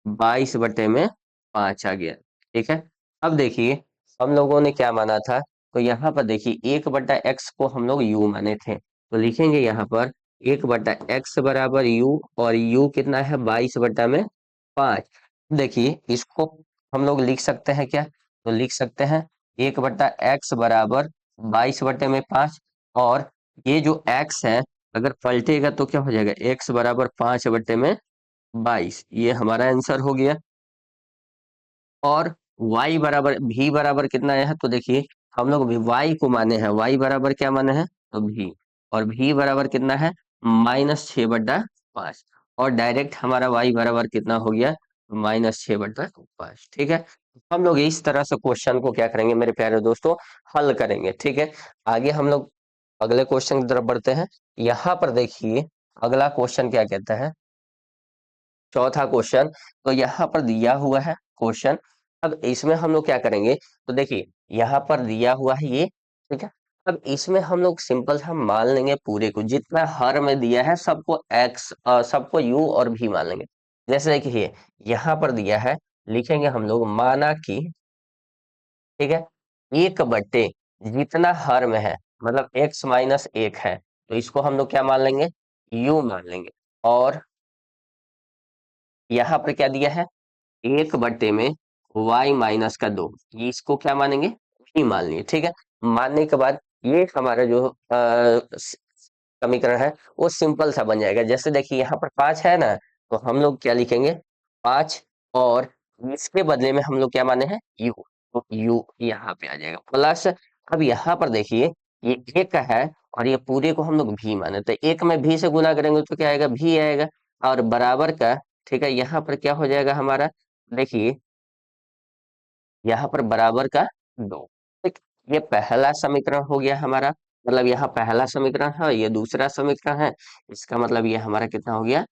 22/5 आ गया। ठीक है। अब देखिए हम लोगों ने क्या माना था, तो यहाँ पर देखिए 1/x को हम लोग u माने थे, तो लिखेंगे यहाँ पर 1/x बराबर u, और u कितना है 22/5। देखिए इसको हम लोग लिख सकते हैं क्या, तो लिख सकते हैं 1/x बराबर 22/5, और ये जो x है अगर पलटेगा तो क्या हो जाएगा, x बराबर 5/22, ये हमारा आंसर हो गया। और y बराबर v बराबर कितना है, तो देखिए हम लोग भी y को माने हैं, y बराबर क्या माने हैं, तो v, और v बराबर कितना है -6/5, और डायरेक्ट हमारा y बराबर कितना हो गया, -6/5। ठीक है। हम लोग इस तरह से क्वेश्चन को क्या करेंगे मेरे प्यारे दोस्तों, हल करेंगे। ठीक है। आगे हम लोग अगले क्वेश्चन की तरफ बढ़ते हैं। यहाँ पर देखिए अगला क्वेश्चन क्या कहता है, चौथा क्वेश्चन। तो यहाँ पर दिया हुआ है क्वेश्चन, अब इसमें हम लोग क्या करेंगे, तो देखिए यहाँ पर दिया हुआ है ये, ठीक है। अब इसमें हम लोग सिंपल सा मान लेंगे पूरे को, जितना हर में दिया है सबको एक्स, सबको यू और भी मान लेंगे। जैसे देखिए यहाँ पर दिया है, लिखेंगे हम लोग माना कि, ठीक है, 1/, जितना हर में है मतलब x-1 है, तो इसको हम लोग क्या मान लेंगे, यू मान लेंगे। और यहाँ पर क्या दिया है, 1/, में y-2, ये इसको क्या मानेंगे, भी मान लिए। ठीक है। मानने के बाद ये हमारा जो समीकरण है वो सिंपल सा बन जाएगा। जैसे देखिए यहाँ पर 5 है ना, तो हम लोग क्या लिखेंगे 5, और इसके बदले में हम लोग क्या माने हैं u, तो u यहाँ पे आ जाएगा प्लस। अब यहाँ पर देखिए ये एक है, और ये पूरे को हम लोग भी माने, तो एक में भी से गुना करेंगे तो क्या आएगा, भी आएगा, और बराबर का। ठीक है। यहाँ पर क्या हो जाएगा हमारा, देखिए यहाँ पर बराबर का 2। ठीक। ये पहला समीकरण हो गया हमारा, मतलब यहाँ पहला समीकरण है, ये दूसरा समीकरण है, इसका मतलब ये हमारा कितना हो गया,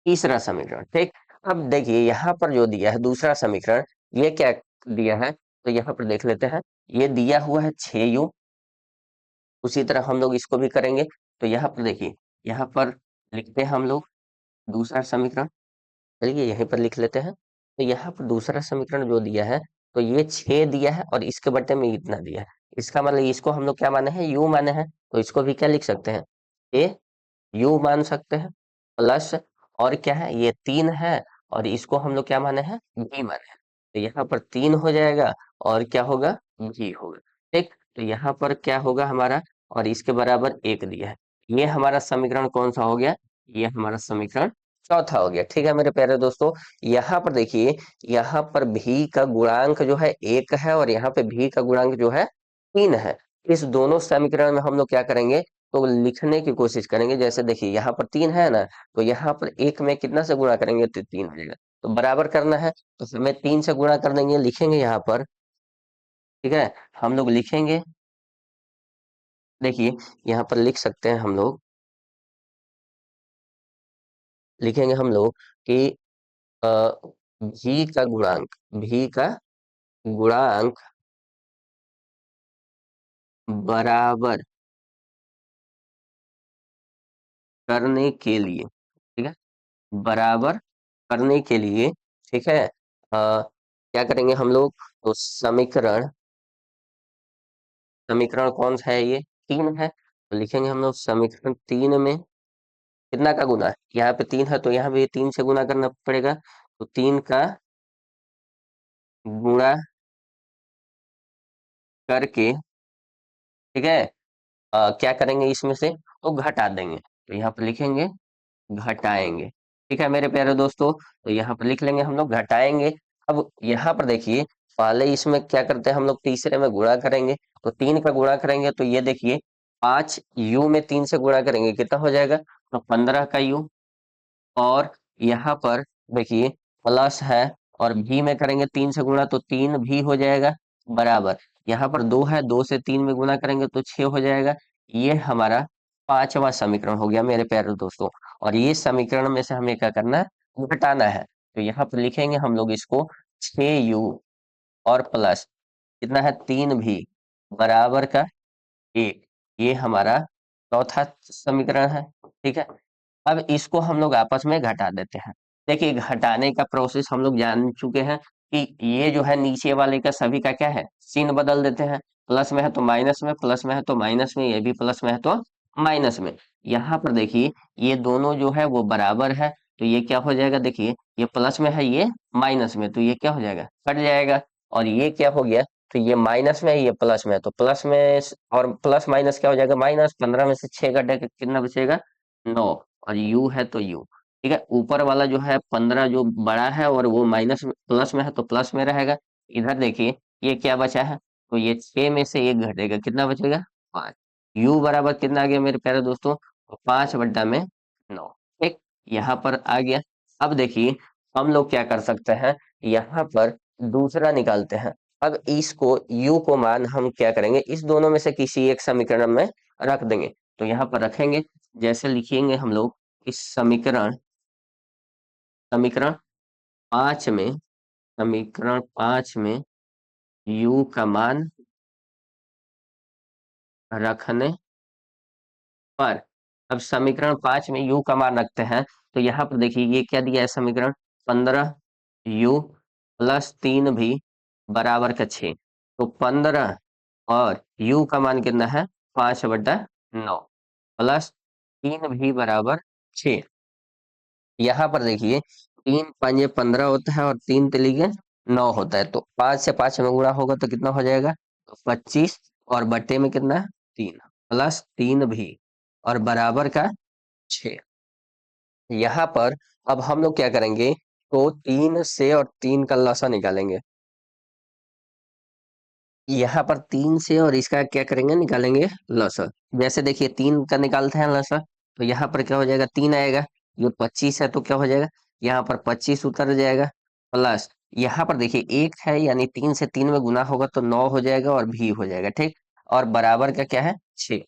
तीसरा समीकरण। ठीक। अब देखिए यहाँ पर जो दिया है दूसरा समीकरण, ये क्या दिया है, तो यहाँ पर देख लेते हैं। ये दिया हुआ है 6u, उसी तरह हम लोग इसको भी करेंगे। तो यहाँ पर देखिए, यहाँ पर लिखते हैं हम लोग दूसरा समीकरण, चलिए यहीं पर लिख लेते हैं। तो यहाँ पर दूसरा समीकरण जो दिया है, तो ये 6 दिया है और इसके बट्टे में इतना दिया है, इसका मतलब इसको हम लोग क्या माने हैं, यू माने हैं, तो इसको भी क्या लिख सकते हैं, ए यू मान सकते हैं, प्लस, और क्या है ये 3 है, और इसको हम लोग क्या माने हैं, बी माने हैं, तो यहाँ पर 3 हो जाएगा, और क्या होगा, बी होगा। ठीक। तो यहाँ पर क्या होगा हमारा, और इसके बराबर 1 दिया है। ये हमारा समीकरण कौन सा हो गया, ये हमारा समीकरण चौथा हो गया। ठीक है मेरे प्यारे दोस्तों, यहाँ पर देखिए, यहाँ पर भी का गुणांक जो है 1 है, और यहाँ पे भी का गुणांक जो है 3 है। इस दोनों समीकरण में हम लोग क्या करेंगे, तो लिखने की कोशिश करेंगे। जैसे देखिए यहाँ पर 3 है ना, तो यहाँ पर 1 में कितना से गुणा करेंगे, तो 3 हो जाएगा, तो बराबर करना है, तो हमें 3 से गुणा कर देंगे, लिखेंगे यहाँ पर। ठीक है। हम लोग लिखेंगे, देखिए यहाँ पर लिख सकते हैं हम लोग, लिखेंगे हम लोग कि अ, भी का गुणांक बराबर करने के लिए, ठीक है, बराबर करने के लिए, ठीक है, क्या करेंगे हम लोग, तो समीकरण, समीकरण कौन सा है, ये 3 है, तो लिखेंगे हम लोग समीकरण 3 में कितना का गुना है, यहाँ पे 3 है तो यहाँ पे 3 से गुना करना पड़ेगा, तो 3 का गुणा करके, ठीक है, क्या करेंगे इसमें से, तो घटा देंगे, तो यहाँ पे लिखेंगे घटाएंगे। ठीक है मेरे प्यारे दोस्तों, तो यहाँ पर लिख लेंगे हम लोग घटाएंगे। अब यहाँ पर देखिए, पहले इसमें क्या करते हैं हम लोग, तीसरे में गुणा करेंगे, तो 3 का गुणा करेंगे, तो ये देखिए 5 यू में 3 से गुणा करेंगे कितना हो जाएगा, तो 15 का यू, और यहाँ पर देखिए प्लस है, और भी में करेंगे 3 से गुणा, तो 3 भी हो जाएगा, बराबर, यहाँ पर 2 है, 2 से 3 में गुणा करेंगे तो 6 हो जाएगा। ये हमारा पांचवा समीकरण हो गया मेरे प्यारे दोस्तों। और ये समीकरण में से हमें क्या करना है, घटाना है, तो यहाँ पर लिखेंगे हम लोग इसको 6u, और प्लस कितना है 3 भी, बराबर का 1, ये हमारा चौथा समीकरण है। ठीक है। अब इसको हम लोग आपस में घटा देते हैं। देखिए घटाने का प्रोसेस हम लोग जान चुके हैं कि ये जो है नीचे वाले का सभी का क्या है, चिन्ह बदल देते हैं। प्लस में है तो माइनस में, प्लस में है तो माइनस में, ये भी प्लस में है तो माइनस में। यहाँ पर देखिए ये दोनों जो है वो बराबर है, तो ये क्या हो जाएगा, देखिए ये प्लस में है, ये माइनस में, तो ये क्या हो जाएगा, कट जाएगा। और ये क्या हो गया, तो ये माइनस में है, ये प्लस में है, तो प्लस में और प्लस माइनस क्या हो जाएगा, माइनस। 15 में से 6 घटेगा, कितना बचेगा, 9। और u है तो u, ठीक है। ऊपर वाला जो है 15 जो बड़ा है और वो माइनस प्लस में है तो प्लस में रहेगा। इधर देखिए ये क्या बचा है, तो ये 6 में से 1 घटेगा, कितना बचेगा, 5। u बराबर कितना आ गया मेरे प्यारे दोस्तों, तो 5/9। ठीक, यहाँ पर आ गया। अब देखिए हम लोग क्या कर सकते हैं, यहाँ पर दूसरा निकालते हैं। अब इसको u को मान हम क्या करेंगे, इस दोनों में से किसी एक समीकरण में रख देंगे। तो यहाँ पर रखेंगे, जैसे लिखेंगे हम लोग इस समीकरण समीकरण 5 में, समीकरण 5 में u का मान रखने पर, अब समीकरण 5 में u का मान रखते हैं, तो यहाँ पर देखिए ये क्या दिया है समीकरण, 15u प्लस 3 भी बराबर का 6। तो 15 और u का मान कितना है, 5/9 प्लस 3 भी बराबर 6। यहाँ पर देखिए 3×5 = 15 होता है और 3×3 = 9 होता है। तो 5 से 5 में गुणा होगा तो कितना हो जाएगा, तो 25, और बट्टे में कितना है, 3 प्लस 3 भी और बराबर का 6। यहाँ पर अब हम लोग क्या करेंगे, तो 3 से और 3 का लसा निकालेंगे। यहाँ पर 3 से और इसका क्या करेंगे, निकालेंगे लसा। जैसे देखिए 3 का निकालते हैं लसा, तो यहाँ पर क्या हो जाएगा, 3 आएगा। ये 25 है तो क्या हो जाएगा, यहाँ पर 25 उतर जाएगा, प्लस यहाँ पर देखिए 1 है, यानी 3 से 3 में गुना होगा तो 9 हो जाएगा और भी हो जाएगा, ठीक। और बराबर का क्या है, 6।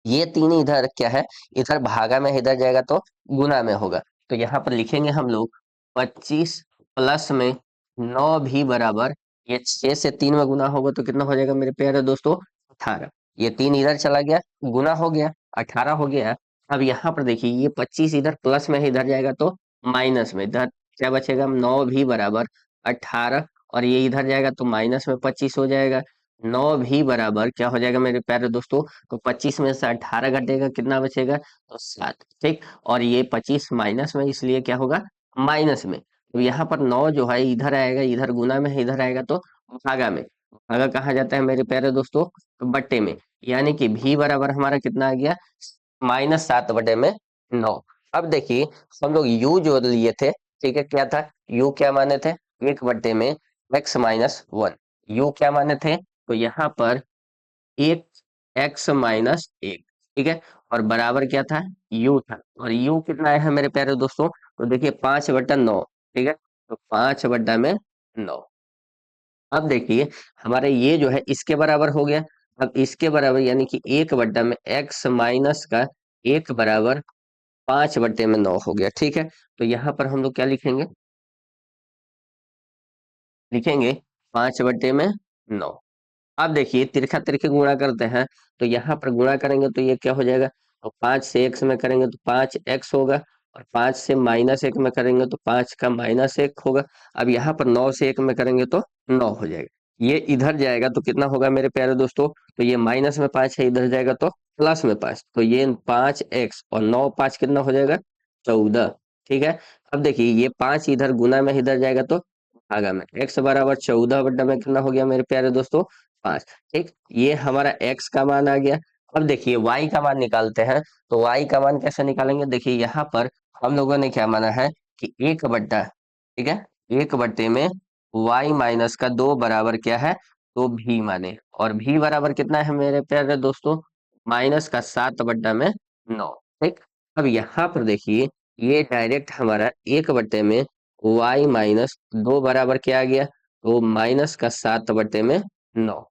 ये 3 इधर क्या है, इधर भागा में, इधर जाएगा तो गुना में होगा। तो यहाँ पर लिखेंगे हम लोग 25 प्लस में 9 भी बराबर, ये 6 से 3 में गुना होगा तो कितना हो जाएगा मेरे प्यारे दोस्तों, 18। ये 3 इधर चला गया, गुना हो गया, 18 हो गया। अब यहाँ पर देखिए ये 25 इधर प्लस में है, इधर जाएगा तो माइनस में, इधर क्या बचेगा, 9 भी बराबर 18। और ये इधर जाएगा तो माइनस में 25 हो जाएगा। 9 भी बराबर क्या हो जाएगा मेरे प्यारे दोस्तों, तो 25 में से 18 घटेगा, कितना बचेगा, तो 7, ठीक। और ये 25 माइनस में, इसलिए क्या होगा, माइनस में। तो यहाँ पर 9 जो है इधर आएगा, इधर गुना में है, इधर आएगा तो भागा में। भागा कहाँ जाता है मेरे प्यारे दोस्तों, तो बट्टे में। यानी कि भी बराबर हमारा कितना आ गया, -7/9। अब देखिए हम लोग u जो लिए थे, ठीक है, क्या था, u क्या माने थे, 1/में x-1। u क्या माने थे, तो यहाँ पर 1x-1, ठीक है। और बराबर क्या था, u था। और u कितना है मेरे प्यारे दोस्तों, तो देखिए 5/9, ठीक है। तो 5/9। अब देखिए हमारे ये जो है इसके बराबर हो गया। अब इसके बराबर यानी कि 1/में x- का 1 बराबर 5/9 हो गया, ठीक है। तो यहाँ पर हम लोग क्या लिखेंगे, लिखेंगे 5/9। अब देखिए तिरछा तिरछे गुणा करते हैं, तो यहाँ पर गुणा करेंगे तो ये क्या हो जाएगा, तो 5 से x में करेंगे तो 5x होगा, और 5 से -1 में करेंगे तो 5 का -1 होगा। अब यहाँ पर 9 से 1 में करेंगे तो 9 हो जाएगा। ये इधर जाएगा तो कितना होगा मेरे प्यारे दोस्तों, तो ये माइनस में 5 है, इधर जाएगा तो प्लस में 5, तो ये 5x और 9 5 कितना हो जाएगा, 14, ठीक है। अब देखिए ये 5 इधर गुना में, इधर जाएगा तो भागा में, x बराबर 14/में कितना हो गया मेरे प्यारे दोस्तों, 5, ठीक। ये हमारा x का मान आ गया। अब देखिए y का मान निकालते हैं। तो y का मान कैसे निकालेंगे, देखिए यहाँ पर हम लोगों ने क्या माना है कि 1/, ठीक है, 1/, में y-2 बराबर क्या है, तो भी माने। और भी बराबर कितना है मेरे प्यारे दोस्तों, -7/9, ठीक। अब यहाँ पर देखिए ये डायरेक्ट हमारा 1/में y-2 बराबर क्या आ गया, तो -7/9।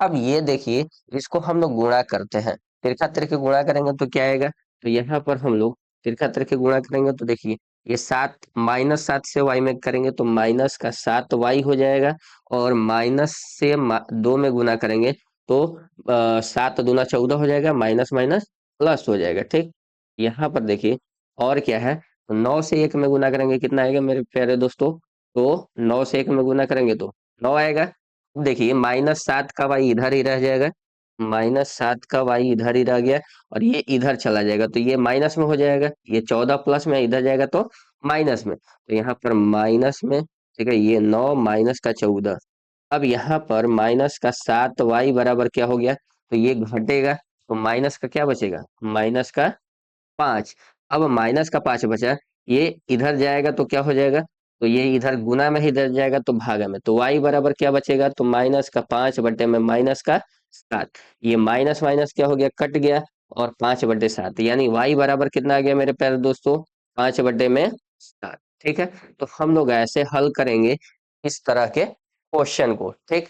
अब ये देखिए इसको हम लोग गुणा करते हैं, तिरछा तिरछे गुणा करेंगे तो क्या आएगा, तो यहाँ पर हम लोग तिरछा तिरछे गुणा करेंगे तो देखिए ये 7 -7 से y में करेंगे तो -7y हो जाएगा। और माइनस से 2 में गुना करेंगे तो 7×2 = 14 हो जाएगा, माइनस माइनस प्लस हो जाएगा, ठीक। यहाँ पर देखिए और क्या है, 9 से 1 में गुना करेंगे कितना आएगा मेरे प्यारे दोस्तों, तो 9 से 1 में गुना करेंगे तो 9 आएगा। देखिए -7 का y इधर ही रह जाएगा, -7 का y इधर ही रह गया, और ये इधर चला जाएगा तो ये माइनस में हो जाएगा, ये 14 प्लस में इधर जाएगा तो माइनस में, तो यहाँ पर माइनस में, ठीक है, ये 9 माइनस का 14। अब यहाँ पर -7y बराबर क्या हो गया, तो ये घटेगा, तो माइनस का क्या बचेगा, -5। अब -5 बचा, ये इधर जाएगा तो क्या हो जाएगा, तो ये इधर गुना में ही इधर जाएगा तो भागा में, तो y बराबर क्या बचेगा, तो -5 बटे में -7। ये माइनस माइनस क्या हो गया, कट गया, और 5/7 यानी y बराबर कितना आ गया मेरे प्यारे दोस्तों, 5/7। ठीक है, तो हम लोग ऐसे हल करेंगे इस तरह के क्वेश्चन को। ठीक,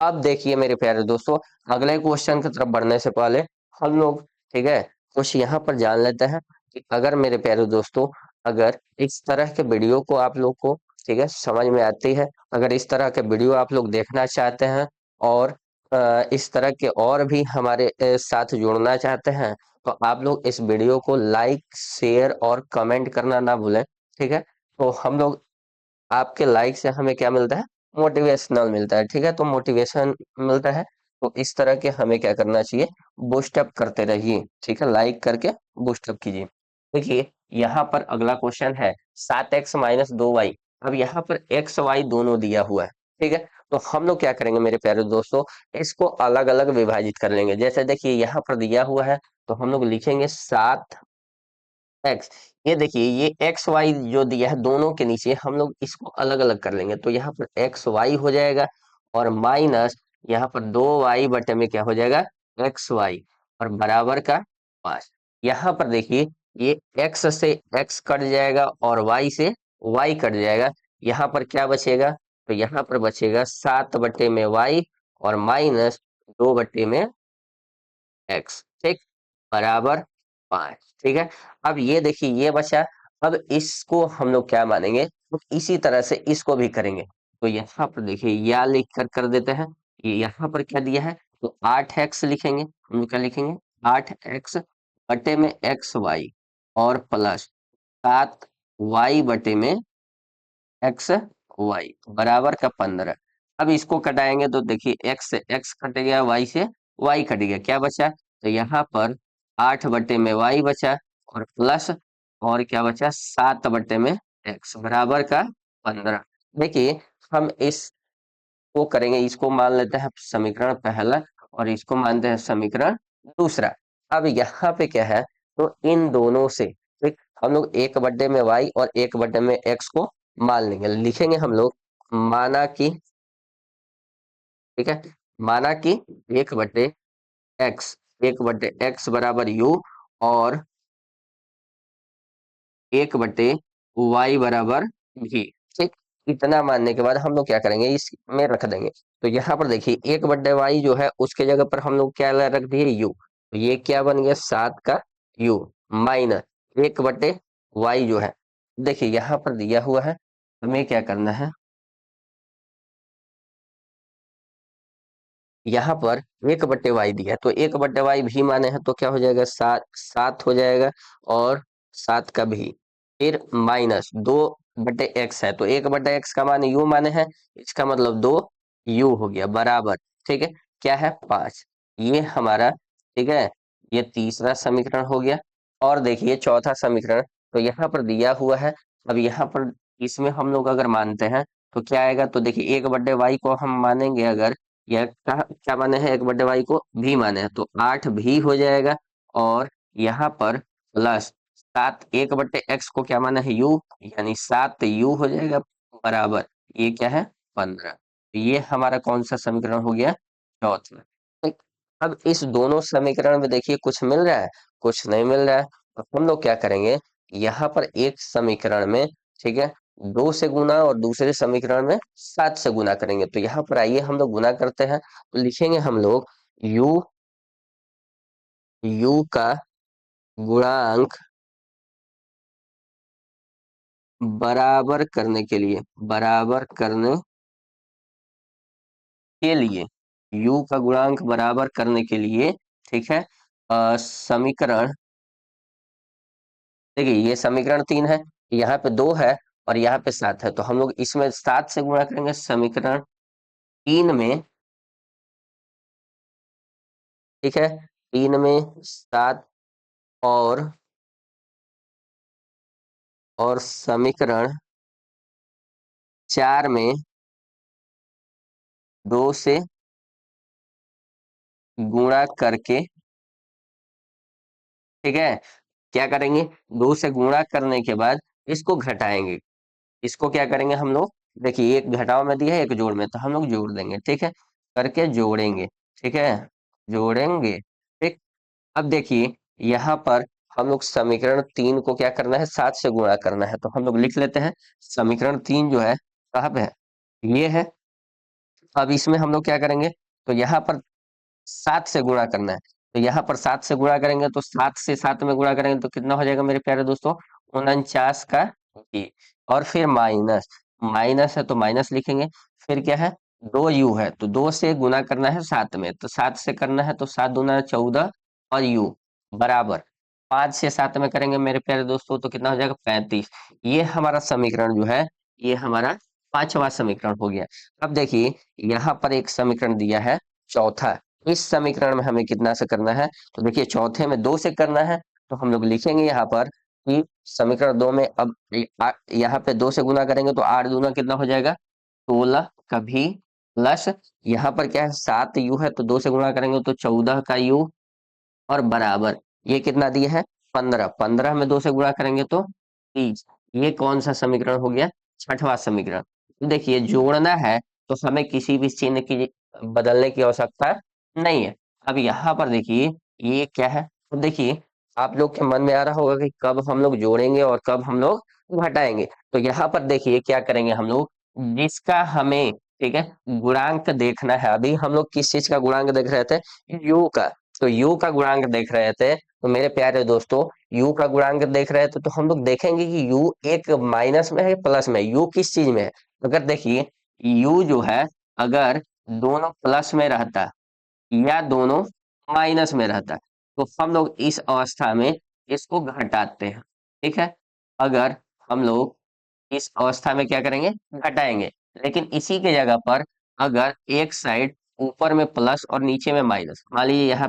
अब देखिए मेरे प्यारे दोस्तों, अगले क्वेश्चन की तरफ बढ़ने से पहले हम लोग, ठीक है, कुछ यहाँ पर जान लेते हैं कि अगर मेरे प्यारे दोस्तों, अगर इस तरह के वीडियो को आप लोग को, ठीक है, समझ में आती है, अगर इस तरह के वीडियो आप लोग देखना चाहते हैं, और इस तरह के और भी हमारे साथ जुड़ना चाहते हैं, तो आप लोग इस वीडियो को लाइक शेयर और कमेंट करना ना भूलें। ठीक है, तो हम लोग, आपके लाइक से हमें क्या मिलता है, मोटिवेशनल मिलता है, ठीक है, तो मोटिवेशन मिलता है, तो इस तरह के हमें क्या करना चाहिए, बूस्ट अप करते रहिए, ठीक है, लाइक करके बूस्ट अप कीजिए। देखिए यहाँ पर अगला क्वेश्चन है 7x - 2y। अब यहाँ पर एक्स वाई दोनों दिया हुआ है, ठीक है, तो हम लोग क्या करेंगे मेरे प्यारे दोस्तों, इसको अलग अलग विभाजित कर लेंगे। जैसे देखिए यहाँ पर दिया हुआ है, तो हम लोग लिखेंगे 7x, ये देखिए ये एक्स वाई जो दिया है दोनों के नीचे, हम लोग इसको अलग अलग कर लेंगे, तो यहाँ पर एक्स वाई हो जाएगा, और माइनस यहाँ पर 2y बटे में क्या हो जाएगा, एक्स वाई, और बराबर का 5। यहाँ पर देखिए ये x से x कट जाएगा, और y से y कट जाएगा, यहाँ पर क्या बचेगा, तो यहाँ पर बचेगा 7/y, और माइनस 2/में एक्स, ठीक, बराबर 5। ठीक है, अब ये देखिए ये बचा, अब इसको हम लोग क्या मानेंगे, तो इसी तरह से इसको भी करेंगे। तो यहाँ पर देखिए या लिख कर देते हैं, ये यहाँ पर क्या दिया है, तो 8x लिखेंगे, हम लोग क्या लिखेंगे, 8x बटे में एक्स वाई, और प्लस 7y बटे में एक्स वाई, बराबर का 15। अब इसको कटाएंगे तो देखिए एक्स से एक्स कट गया, वाई से वाई कट गया, क्या बचा, तो यहाँ पर 8/में वाई बचा, और प्लस, और क्या बचा, 7/में एक्स, बराबर का 15। देखिए हम इसको करेंगे, इसको मान लेते हैं समीकरण पहला, और इसको मानते हैं समीकरण दूसरा। अब यहाँ पे क्या है, तो इन दोनों से, ठीक, हम लोग 1/में वाई और 1/में एक्स को मान लेंगे, लिखेंगे हम लोग, माना कि, ठीक है, माना कि 1/एक्स, 1/एक्स बराबर यू, और 1/वाई बराबर भी। ठीक, इतना मानने के बाद हम लोग क्या करेंगे, इसमें रख देंगे, तो यहाँ पर देखिए 1/वाई जो है उसके जगह पर हम लोग क्या रख दिए, यू, तो ये क्या बन गया, 7 का यू, माइनस 1/वाई जो है, देखिए यहाँ पर दिया हुआ है, हमें क्या करना है, यहाँ पर 1/वाई दिया है, तो 1/वाई भी माने हैं तो क्या हो जाएगा, 7 हो जाएगा, और 7 का भी, फिर माइनस 2/एक्स है, तो 1/एक्स का मान यू माने हैं, इसका मतलब 2 यू हो गया, बराबर, ठीक है, क्या है, 5। ये हमारा, ठीक है, ये तीसरा समीकरण हो गया। और देखिए चौथा समीकरण, तो यहाँ पर दिया हुआ है, अब यहाँ पर इसमें हम लोग अगर मानते हैं तो क्या आएगा, तो देखिए 1/वाई को हम मानेंगे अगर, या क्या माने हैं, 1/वाई को भी माने हैं, तो 8 भी हो जाएगा, और यहाँ पर प्लस 7, 1/एक्स को क्या माना है, यू, यानी 7 यू हो जाएगा, बराबर, ये क्या है, 15। तो ये हमारा कौन सा समीकरण हो गया, चौथा। ठीक, अब इस दोनों समीकरण में देखिए कुछ मिल रहा है, कुछ नहीं मिल रहा है, तो हम लोग क्या करेंगे, यहाँ पर एक समीकरण में, ठीक है, 2 से गुना, और दूसरे समीकरण में 7 से गुना करेंगे, तो यहाँ पर आइए हम लोग गुना करते हैं, तो लिखेंगे हम लोग u, u का गुणांक बराबर करने के लिए, बराबर करने के लिए, u का गुणांक बराबर करने के लिए, ठीक है, समीकरण देखिए ये समीकरण 3 है, यहाँ पे 2 है और यहाँ पे 7 है, तो हम लोग इसमें 7 से गुणा करेंगे समीकरण 3 में। ठीक है, 3 में 7, और समीकरण 4 में 2 से गुणा करके। ठीक है, क्या करेंगे, 2 से गुणा करने के बाद इसको घटाएंगे। इसको क्या करेंगे हम लोग, देखिए एक घटाव में दिया है एक जोड़ में, तो हम लोग जोड़ देंगे। ठीक है, करके जोड़ेंगे। ठीक है, जोड़ेंगे। ठीक, अब देखिए यहाँ पर हम लोग समीकरण 3 को क्या करना है, 7 से गुणा करना है, तो हम लोग लिख लेते हैं। समीकरण 3 जो है कहाँ पे है, ये है। अब इसमें हम लोग क्या करेंगे, तो यहाँ पर 7 से गुणा करना है, तो यहाँ पर 7 से गुणा करेंगे, तो 7 से 7 में गुणा करेंगे तो कितना हो जाएगा मेरे प्यारे दोस्तों, 49 का ई। और फिर माइनस, माइनस है तो माइनस लिखेंगे। फिर क्या है, 2u है, तो 2 से गुना करना है 7 में, तो 7 से करना है, तो 7 दूना 14, और u बराबर 5 से 7 में करेंगे मेरे प्यारे दोस्तों, तो कितना हो जाएगा, 35। ये हमारा समीकरण जो है, ये हमारा पांचवा समीकरण हो गया। अब देखिए यहाँ पर एक समीकरण दिया है चौथा, इस समीकरण में हमें कितना से करना है, तो देखिए चौथे में 2 से करना है, तो हम लोग लिखेंगे यहाँ पर कि समीकरण 2 में अब यहाँ पे 2 से गुना करेंगे, तो 8 दूना कितना हो जाएगा, 16 का भी, प्लस यहाँ पर क्या है 7u है, तो 2 से गुणा करेंगे तो 14 का u, और बराबर ये कितना दिया है, 15, 15 में 2 से गुणा करेंगे तो 30। ये कौन सा समीकरण हो गया, छठवां समीकरण। तो देखिए जोड़ना है तो हमें किसी भी चिन्ह की बदलने की आवश्यकता नहीं है। अब यहाँ पर देखिए ये क्या है, तो देखिए आप लोग के मन में आ रहा होगा कि कब हम लोग जोड़ेंगे और कब हम लोग घटाएंगे। तो यहाँ पर देखिए क्या करेंगे हम लोग, जिसका हमें, ठीक है, गुणांक देखना है। अभी हम लोग किस चीज का गुणांक देख रहे थे, यू का। तो यू का गुणांक देख रहे थे, तो मेरे प्यारे दोस्तों यू का गुणांक देख रहे थे, तो हम लोग देखेंगे कि यू एक माइनस में है प्लस में है, यू किस चीज में है। अगर देखिए यू जो है, अगर दोनों प्लस में रहता या दोनों माइनस में रहता, तो हम लोग इस अवस्था में इसको घटाते हैं। ठीक है, अगर हम लोग इस अवस्था में क्या करेंगे, घटाएंगे। लेकिन इसी के जगह पर अगर एक साइड ऊपर में प्लस और नीचे में माइनस, मान लीजिए यहाँ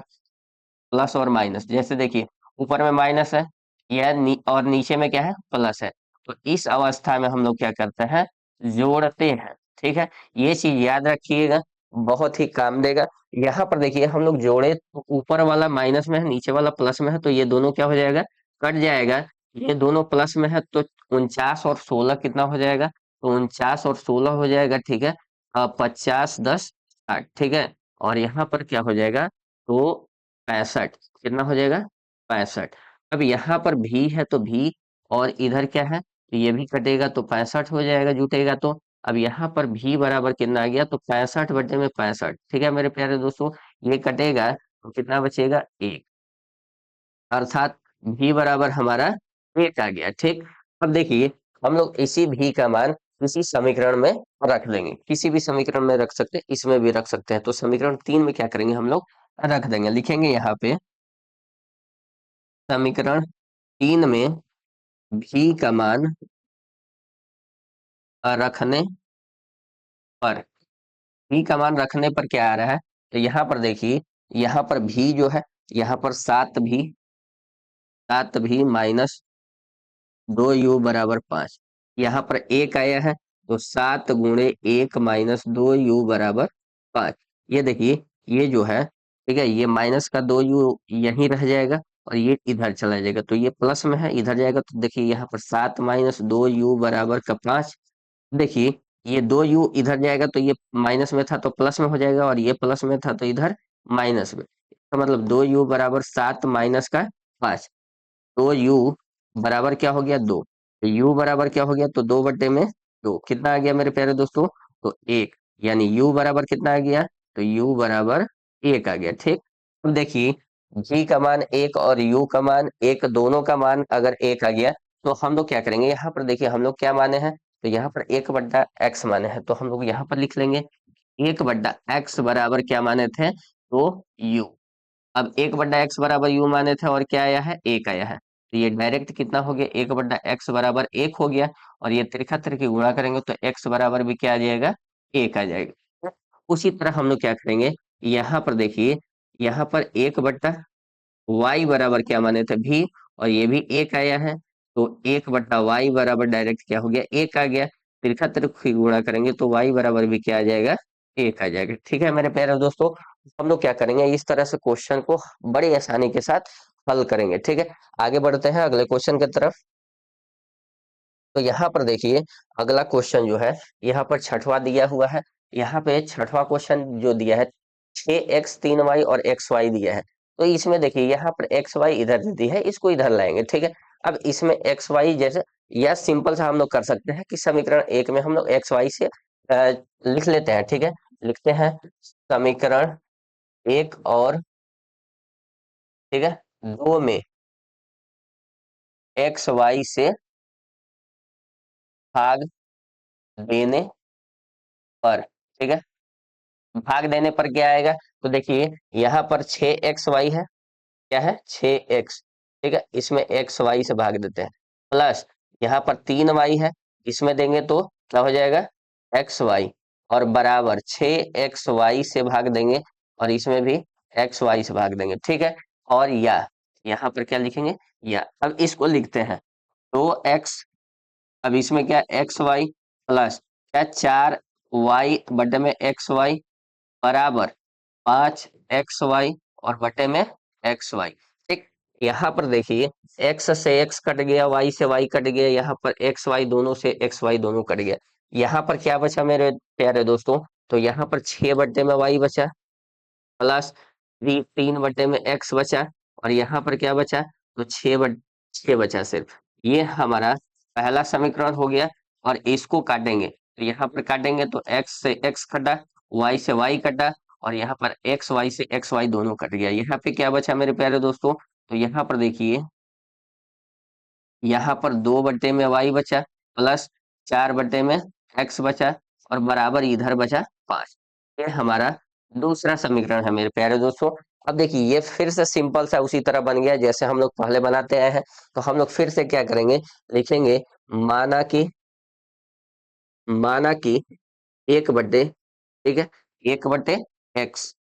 प्लस और माइनस, जैसे देखिए ऊपर में माइनस है, और नीचे में क्या है, प्लस है, तो इस अवस्था में हम लोग क्या करते हैं, जोड़ते हैं। ठीक है, ये चीज याद रखिएगा, बहुत ही काम देगा। यहाँ पर देखिए हम लोग जोड़े तो ऊपर वाला माइनस में है, नीचे वाला प्लस में है, तो ये दोनों क्या हो जाएगा, कट जाएगा। ये दोनों प्लस में है, तो 49 और 16 कितना हो जाएगा, तो 49 और 16 हो जाएगा। ठीक है, 50 10 60। ठीक है, और यहाँ पर क्या हो जाएगा, तो 65, कितना हो जाएगा, 65। अब यहाँ पर भी है तो भी, और इधर क्या है, तो ये भी कटेगा तो 65 हो जाएगा, जुटेगा तो। अब यहाँ पर भी बराबर कितना आ गया, तो 65/65। ठीक है मेरे प्यारे दोस्तों, ये कटेगा तो कितना बचेगा, 1, अर्थात भी बराबर हमारा 1 आ गया। ठीक, अब देखिए हम लोग इसी भी का मान इसी समीकरण में रख देंगे, किसी भी समीकरण में रख सकते हैं, इसमें भी रख सकते हैं। तो समीकरण 3 में क्या करेंगे हम लोग, रख देंगे, लिखेंगे यहाँ पे समीकरण 3 में भी का मान रखने पर, भी का मान रखने पर क्या आ रहा है, तो यहाँ पर देखिए, यहाँ पर भी जो है, यहाँ पर 7 भी माइनस 2u बराबर 5, यहाँ पर 1 आया है, तो 7 × 1 - 2u बराबर 5। ये देखिए ये जो है, ठीक है, ये माइनस का 2u यहीं रह जाएगा, और ये इधर चला जाएगा, तो ये प्लस में है, इधर जाएगा, तो देखिए यहाँ पर 7 - 2u बराबर का 5। देखिए ये 2u इधर जाएगा, तो ये माइनस में था तो प्लस में हो जाएगा, और ये प्लस में था तो इधर माइनस में, तो मतलब 2u बराबर 7 माइनस का 5। तो u बराबर क्या हो गया, 2। तो u बराबर क्या हो गया, तो 2/2 कितना आ गया मेरे प्यारे दोस्तों, तो 1। यानी u बराबर कितना आ गया, तो u बराबर 1 आ गया। ठीक, अब देखिए g का मान 1 और u का मान 1, दोनों का मान अगर 1 आ गया, तो हम लोग क्या करेंगे, यहाँ पर देखिए हम लोग क्या माने हैं, तो यहाँ पर 1/x माने हैं, तो हम लोग यहाँ पर लिख लेंगे 1/x बराबर क्या माने थे, तो u। अब 1/x बराबर u माने थे, और क्या आया है, 1 आया है। तो ये डायरेक्ट कितना हो गया, 1/x बराबर 1 हो गया। और ये तिरछा तिरछी गुणा करेंगे तो x बराबर भी क्या आ जाएगा, 1 आ जाएगा। उसी तरह हम लोग क्या करेंगे, यहाँ पर देखिए, यहाँ पर 1/y बराबर क्या माने थे, भी, और ये भी 1 आया है। तो 1/y बराबर डायरेक्ट क्या हो गया, 1 आ गया। तिरछा तिरछी गुणा करेंगे तो y बराबर भी क्या आ जाएगा, 1 आ जाएगा। ठीक है मेरे प्यारे दोस्तों, हम लोग क्या करेंगे, इस तरह से क्वेश्चन को बड़ी आसानी के साथ हल करेंगे। ठीक है, आगे बढ़ते हैं अगले क्वेश्चन की तरफ। तो यहाँ पर देखिए, अगला क्वेश्चन जो है, यहाँ पर छठवां दिया हुआ है। यहाँ पे छठवां क्वेश्चन जो दिया है, 6x 3y और xy दिया है। तो इसमें देखिए, यहाँ पर xy इधर दे दी है, इसको इधर लाएंगे। ठीक है, अब इसमें xy जैसे, या सिंपल सा हम लोग कर सकते हैं कि समीकरण एक में हम लोग xy से लिख लेते हैं। ठीक है, लिखते हैं समीकरण एक और, ठीक है, दो में xy से भाग देने पर, ठीक है, भाग देने पर क्या आएगा। तो देखिए, यहाँ पर 6xy है, क्या है, 6x। ठीक है, इसमें xy से भाग देते हैं, प्लस यहाँ पर 3y है, इसमें देंगे तो क्या हो जाएगा, xy, और बराबर 6xy से भाग देंगे, और इसमें भी xy से भाग देंगे। ठीक है, और या यहाँ पर क्या लिखेंगे, या अब इसको लिखते हैं, तो x, अब इसमें क्या, xy प्लस क्या, 4y में xy बराबर 5xy और बटे में xy। ठीक, यहाँ पर देखिए, x से x कट गया, y से y कट गया, यहाँ पर xy दोनों से xy दोनों कट गया। यहाँ पर क्या बचा मेरे प्यारे दोस्तों, तो यहाँ पर 6 में y बचा, प्लस 3 में x बचा, और यहाँ पर क्या बचा, तो 6 बचा सिर्फ। ये हमारा पहला समीकरण हो गया। और इसको काटेंगे, तो यहाँ पर काटेंगे तो x से x कटा, y से y कटा, और यहाँ पर एक्स वाई से एक्स वाई दोनों कट गया। यहाँ पे क्या बचा मेरे प्यारे दोस्तों, तो यहाँ पर देखिए, यहाँ पर 2 में वाई बचा, प्लस 4 में एक्स बचा, और बराबर इधर बचा 5। ये हमारा दूसरा समीकरण है मेरे प्यारे दोस्तों। अब देखिए, ये फिर से सिंपल सा उसी तरह बन गया जैसे हम लोग पहले बनाते आए हैं। तो हम लोग फिर से क्या करेंगे, लिखेंगे माना कि, माना कि 1/, ठीक है, 1/x,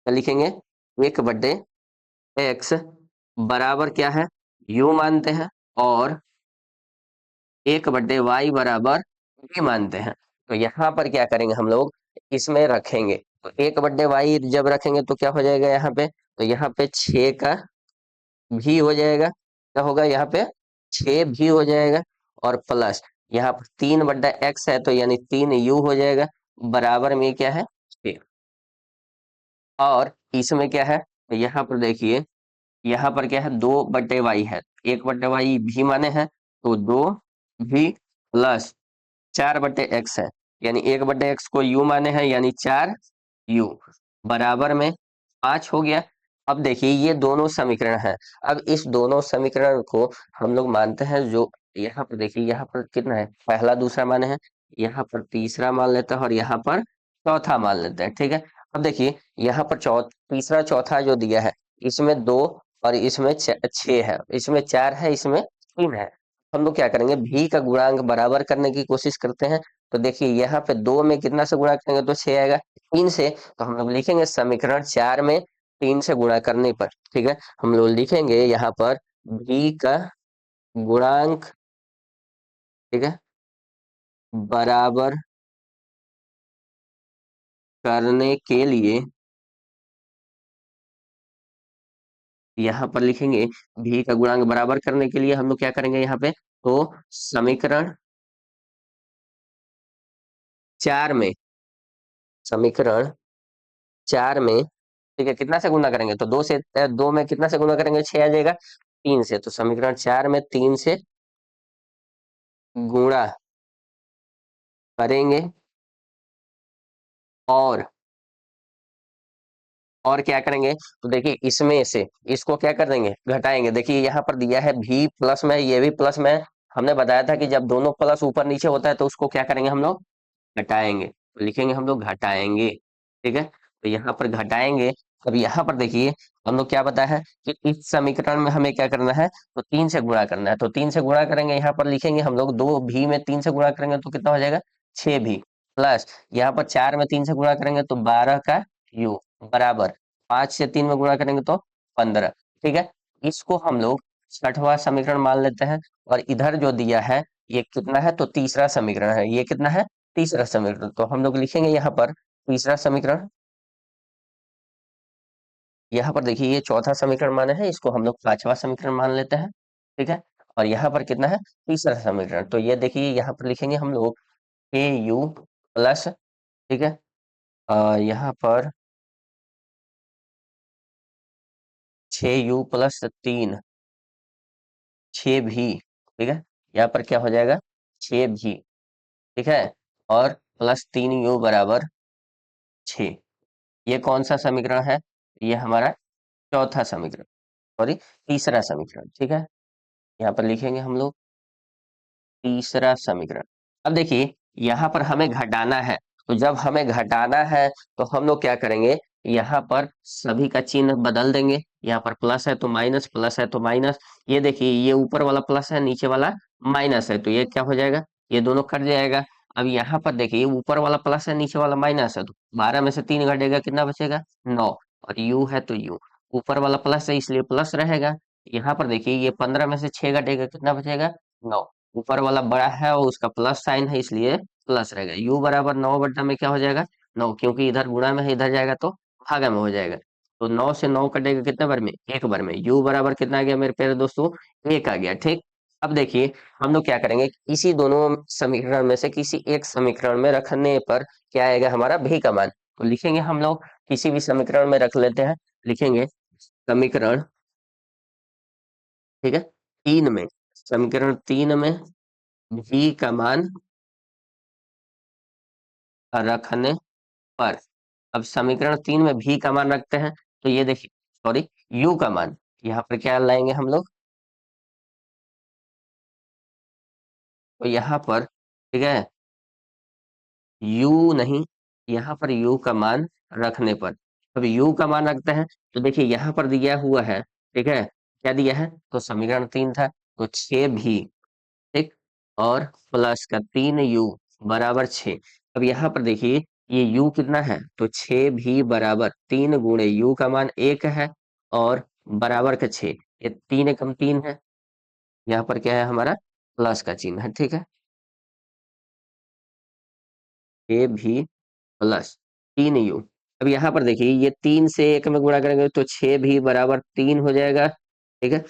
लिखेंगे 1/x बराबर क्या है, यू मानते हैं, और 1/y बराबर भी मानते हैं। तो यहाँ पर क्या करेंगे हम लोग, इसमें रखेंगे, तो 1/y जब रखेंगे तो क्या हो जाएगा यहाँ पे, तो यहाँ पे 6 का भी हो जाएगा, क्या होगा यहाँ पे, 6 भी हो जाएगा, और प्लस यहाँ पर 3/x है, तो यानी 3u हो जाएगा, बराबर में क्या है, 6। और इसमें क्या है, तो यहाँ पर देखिए, यहाँ पर क्या है, 2/y है, 1/y भी माने हैं, तो 2 भी, प्लस 4/x है, यानी 1/x को u माने हैं, यानी 4u, बराबर में 5 हो गया। अब देखिए, ये दोनों समीकरण हैं। अब इस दोनों समीकरण को हम लोग मानते हैं, जो यहाँ पर देखिए, यहाँ पर कितना है, पहला दूसरा माने हैं, यहाँ पर तीसरा मान लेते हैं, और यहाँ पर चौथा मान लेते हैं। ठीक है, अब देखिए, यहाँ पर तीसरा चौथा जो दिया है, इसमें 2 और इसमें 6 है, इसमें 4 है, इसमें 3 है। हम लोग क्या करेंगे, भी का गुणांक बराबर करने की कोशिश करते हैं। तो देखिए, यहाँ पे 2 में कितना से गुणा करेंगे तो 6 आएगा, 3 से, तो हम लोग लिखेंगे समीकरण 4 में 3 से गुणा करने पर, ठीक है, हम लोग लिखेंगे यहाँ पर भी का गुणांक, ठीक है, बराबर करने के लिए यहाँ पर लिखेंगे, भी का गुणांक बराबर करने के लिए हम लोग क्या करेंगे यहाँ पे, तो समीकरण 4 में, समीकरण 4 में, ठीक है, कितना से गुना करेंगे, तो 2 से, 2 में कितना से गुना करेंगे, 6 आ जाएगा, 3 से, तो समीकरण 4 में 3 से गुणा करेंगे, और क्या करेंगे, तो देखिए, इसमें से इसको क्या कर देंगे, घटाएंगे। देखिए, यहाँ पर दिया है भी प्लस में, ये भी प्लस में, हमने बताया था कि जब दोनों प्लस ऊपर नीचे होता है तो उसको क्या करेंगे हम लोग, घटाएंगे। तो लिखेंगे हम लोग घटाएंगे, ठीक है, तो यहाँ पर घटाएंगे, अब यहाँ पर देखिए हम लोग क्या पता है कि इस समीकरण में हमें क्या करना है, तो 3 से गुणा करना है, तो 3 से गुणा करेंगे, यहाँ पर लिखेंगे हम लोग 2 भी में 3 से गुणा करेंगे तो कितना हो जाएगा 6 भी, प्लस यहाँ पर 4 में 3 से गुणा करेंगे तो 12 का यू बराबर 5 से 3 में गुणा करेंगे तो 15। ठीक है, इसको हम लोग छठवां समीकरण मान लेते हैं। और इधर जो दिया है ये कितना है, तो तीसरा समीकरण है, ये कितना है तीसरा समीकरण, तो हम लोग लिखेंगे यहाँ पर तीसरा समीकरण। यहाँ पर देखिए ये चौथा समीकरण माने है, इसको हम लोग पांचवा समीकरण मान लेते हैं। ठीक है, और यहाँ पर कितना है तीसरा समीकरण, तो ये देखिए यहाँ पर लिखेंगे हम लोग के यू प्लस, ठीक है, यहाँ पर 6u+3, 6 भी, ठीक है, यहाँ पर क्या हो जाएगा 6 भी, ठीक है, और +3u बराबर 6। ये कौन सा समीकरण है, ये हमारा चौथा समीकरण, सॉरी तीसरा समीकरण। ठीक है, यहाँ पर लिखेंगे हम लोग तीसरा समीकरण। अब देखिए यहाँ पर हमें घटाना है, तो जब हमें घटाना है तो हम लोग क्या करेंगे, यहाँ पर सभी का चिन्ह बदल देंगे, यहाँ पर प्लस है तो माइनस, प्लस है तो माइनस। ये देखिए ये ऊपर वाला प्लस है, नीचे वाला माइनस है, तो ये क्या हो जाएगा, ये दोनों कट जाएगा। अब यहाँ पर देखिए ऊपर वाला प्लस है, नीचे वाला माइनस है, तो 12 में से 3 घटेगा, कितना बचेगा 9। और यू है तो यू, ऊपर वाला प्लस है इसलिए प्लस रहेगा। यहाँ पर देखिए ये 15 में से 6 घटेगा, कितना बचेगा 9। ऊपर वाला बड़ा है और उसका प्लस साइन है इसलिए प्लस रहेगा। यू बराबर 9 बटा में क्या हो जाएगा 9, क्योंकि इधर गुणा में है, इधर जाएगा तो भागा में हो जाएगा। तो 9 से 9 कटेगा कितने बार में, एक बार में। यू बराबर कितना आ गया मेरे प्यारे दोस्तों, एक आ गया। ठीक, अब देखिए हम लोग क्या करेंगे, इसी दोनों समीकरण में से किसी एक समीकरण में रखने पर क्या आएगा हमारा भी का मान, तो लिखेंगे हम लोग किसी भी समीकरण में रख लेते हैं, लिखेंगे समीकरण, ठीक है, 3 में, समीकरण 3 में भी का मान रखने पर। अब समीकरण 3 में भी का मान रखते हैं, तो ये देखिए सॉरी यू का मान यहाँ पर क्या लाएंगे हम लोग, तो यहाँ पर ठीक है यू नहीं, यहाँ पर यू का मान रखने पर। अब यू का मान रखते हैं, तो देखिए यहाँ पर दिया हुआ है, ठीक है, क्या दिया है, तो समीकरण 3 था, तो 6 भी, ठीक, और प्लस का 3u बराबर 6। अब यहाँ पर देखिए ये u कितना है, तो 6 भी बराबर 3 गुणे u का मान 1 है और बराबर का 6, ये 3 एकम 3 है, यहाँ पर क्या है हमारा प्लस का चिन्ह है। ठीक है, 6 भी प्लस 3u। अब यहाँ पर देखिए ये 3 से 1 में गुणा करेंगे तो 6 भी बराबर 3 हो जाएगा। ठीक है,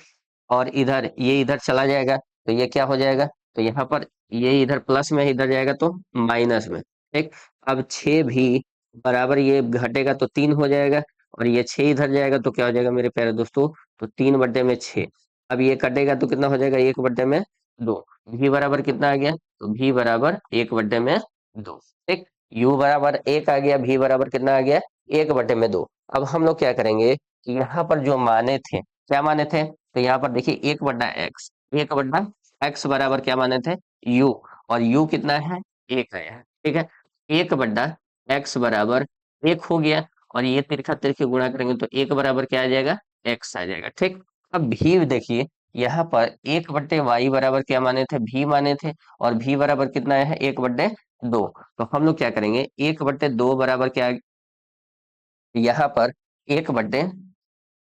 और इधर ये इधर चला जाएगा तो ये क्या हो जाएगा, तो यहाँ पर ये इधर प्लस में इधर जाएगा तो माइनस में। ठीक, अब 6 भी बराबर ये घटेगा तो 3 हो जाएगा, और ये 6 इधर जाएगा तो क्या हो जाएगा मेरे प्यारे दोस्तों, तो 3/6। अब ये कटेगा तो कितना हो जाएगा 1/2। भी बराबर कितना आ गया, तो भी बराबर 1/2। ठीक, यू बराबर 1 आ गया, भी बराबर कितना आ गया 1/2। अब हम लोग क्या करेंगे कि यहाँ पर जो माने थे, क्या माने थे, तो यहाँ पर देखिए 1/x, 1/x बराबर क्या माने थे u, और u कितना है 1 है। ठीक है, 1/x बराबर 1 हो गया, और ये तिरछा तिरछी गुणा करेंगे तो 1 बराबर क्या आ जाएगा x आ जाएगा। ठीक, अब भी देखिए यहाँ पर 1/y बराबर क्या माने थे, भी माने थे, और भी बराबर कितना है 1/2। तो हम लोग क्या करेंगे 1/2 बराबर क्या, यहाँ पर 1/,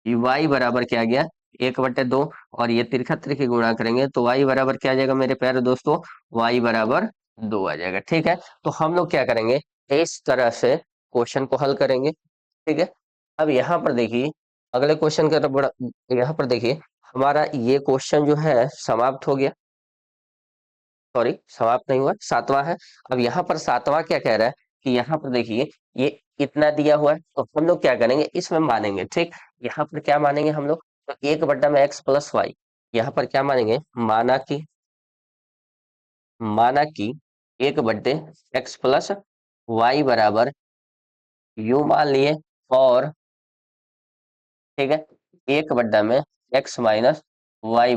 y बराबर क्या आ गया 1/2, और ये तिरछा तिरछी गुणा करेंगे तो y बराबर क्या आ जाएगा मेरे प्यारे दोस्तों, y बराबर 2 आ जाएगा। ठीक है, तो हम लोग क्या करेंगे इस तरह से क्वेश्चन को हल करेंगे। ठीक है, अब यहाँ पर देखिए अगले क्वेश्चन का तो बड़ा, यहाँ पर देखिए हमारा ये क्वेश्चन जो है समाप्त हो गया, सॉरी समाप्त नहीं हुआ, सातवां है। अब यहाँ पर सातवां क्या कह रहा है कि यहाँ पर देखिए ये इतना दिया हुआ है, तो हम लोग क्या करेंगे इसमें मानेंगे। ठीक, यहाँ पर क्या मानेंगे हम लोग, तो 1/x+y, यहाँ पर क्या मानेंगे, माना कि 1/x+y बराबर यू मान लिए, और ठीक है 1/x - y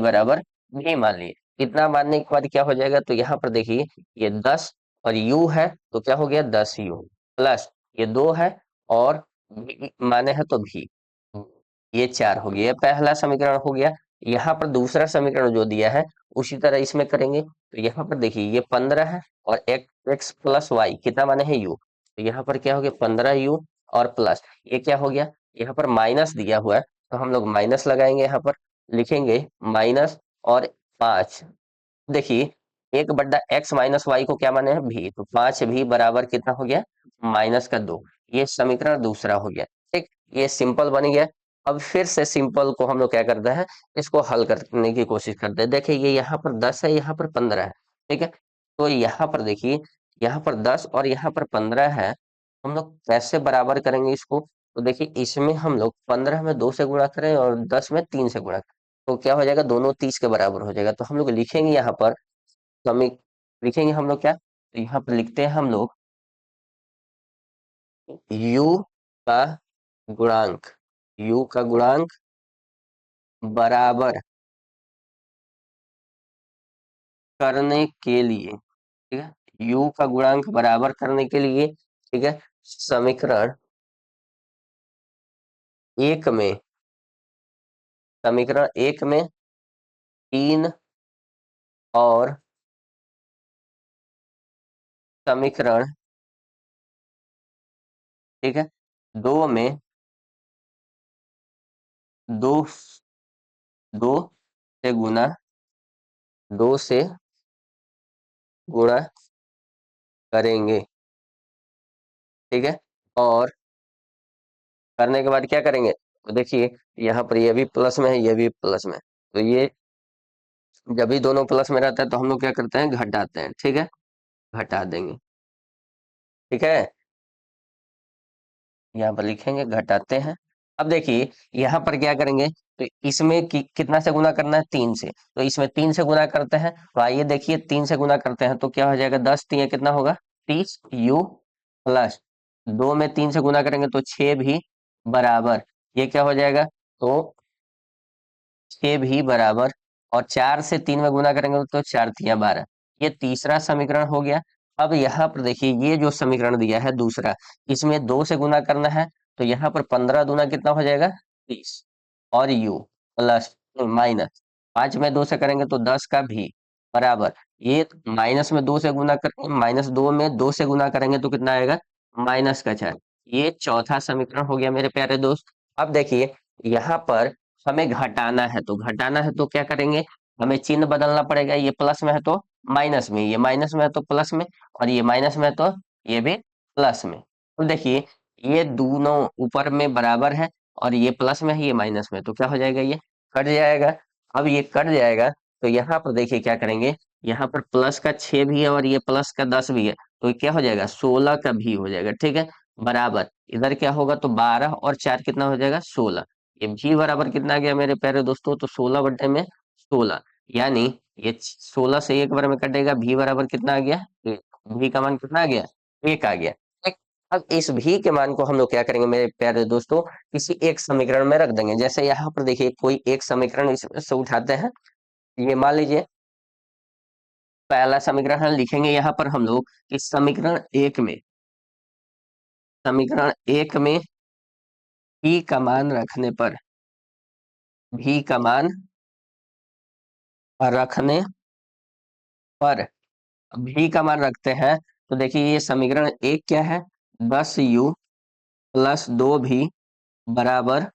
भी मान लिए। इतना मानने के बाद क्या हो जाएगा, तो यहाँ पर देखिए ये 10 और u है तो क्या हो गया 10u, प्लस ये 2 है और माने है तो भी, ये 4 हो गया, ये पहला समीकरण हो गया। यहाँ पर दूसरा समीकरण जो दिया है उसी तरह इसमें करेंगे। तो यहाँ पर देखिए ये 15 है और एक्स प्लस वाई कितना माने है यू, तो यहाँ पर क्या हो गया 15u और प्लस ये क्या हो गया, यहाँ पर माइनस दिया हुआ है तो हम लोग माइनस लगाएंगे, यहाँ पर लिखेंगे माइनस और 5। देखिए 1/x-y को क्या माने हैं भी, तो 5 भी बराबर कितना हो गया -2। ये समीकरण दूसरा हो गया। ठीक, ये सिंपल बन गया। अब फिर से सिंपल को हम लोग क्या करते हैं, इसको हल करने की कोशिश करते हैं। देखिए ये यहाँ पर 10 है, यहाँ पर 15 है। ठीक है, तो यहाँ पर देखिए यहाँ पर 10 और यहाँ पर 15 है, हम लोग कैसे बराबर करेंगे इसको। तो देखिए इसमें हम लोग 15 में 2 से गुणा करें और 10 में 3 से गुणा करें, तो क्या हो जाएगा, दोनों 30 के बराबर हो जाएगा। तो हम लोग लिखेंगे यहाँ पर समी लिखेंगे हम लोग क्या, तो यहाँ पर लिखते हैं हम लोग u का गुणांक, u का गुणांक बराबर करने के लिए, ठीक है, u का गुणांक बराबर करने के लिए, ठीक है, समीकरण एक में समीकरण एक में 3 और समीकरण, ठीक है, दो में दो दो से गुना दो से गुणा करेंगे। ठीक है, और करने के बाद क्या करेंगे, तो देखिए यहाँ पर ये भी प्लस में है, ये भी प्लस में है। तो ये जब भी दोनों प्लस में रहता है तो हम लोग क्या करते हैं, घटाते हैं। ठीक है, घटा देंगे। ठीक है, यहाँ पर लिखेंगे घटाते हैं। अब देखिए यहाँ पर क्या करेंगे, तो इसमें कितना से गुना करना है, 3 से, तो इसमें 3 से गुना करते हैं। तो आइए देखिए 3 से गुना करते हैं तो क्या हो जाएगा, 10 3 कितना होगा 30u प्लस 2 में 3 से गुना करेंगे तो 6 भी बराबर, ये क्या हो जाएगा, तो 6 भी बराबर, और 4 से 3 में गुना करेंगे तो 4 3 12, ये तीसरा समीकरण हो गया। अब यहाँ पर देखिए ये जो समीकरण दिया है दूसरा, इसमें 2 से गुना करना है, तो यहाँ पर 15 दूना कितना हो जाएगा 30, और u प्लस माइनस 5 में 2 से करेंगे तो 10 का भी बराबर, ये माइनस में 2 से गुना करेंगे, -2 में 2 से गुना करेंगे तो कितना आएगा -4। ये चौथा समीकरण हो गया मेरे प्यारे दोस्त। अब देखिए यहाँ पर हमें घटाना है तो क्या करेंगे, हमें चिन्ह बदलना पड़ेगा। ये प्लस में है तो माइनस में, ये माइनस में है तो प्लस में, और ये माइनस में है तो ये भी प्लस में। तो देखिए ये दोनों ऊपर में बराबर है, और ये प्लस में है ये माइनस में, तो क्या हो जाएगा, ये कट जाएगा। अब ये कट जाएगा तो यहाँ पर देखिए क्या करेंगे, यहाँ पर प्लस का 6 भी है और ये प्लस का 10 भी है, तो ये क्या हो जाएगा 16 का भी हो जाएगा। ठीक है, बराबर इधर क्या होगा, तो 12 और 4 कितना हो जाएगा 16, ये भी बराबर कितना आ गया मेरे प्यारे दोस्तों, तो 16/16, यानी ये 16 से एक बार में कटेगा, भी बराबर कितना आ गया, भी का मान कितना आ गया, 1 आ गया। ठीक, अब इस भी के मान को हम लोग क्या करेंगे मेरे प्यारे दोस्तों, किसी एक समीकरण में रख देंगे। जैसे यहाँ पर देखिए कोई एक समीकरण इसमें से उठाते हैं, ये मान लीजिए पहला समीकरण है, लिखेंगे यहाँ पर हम लोग कि समीकरण एक में भी का मान रखने पर, भी का मान रखने पर भी का मान रखते हैं, तो देखिए ये समीकरण एक क्या है, 10u प्लस 2 भी बराबर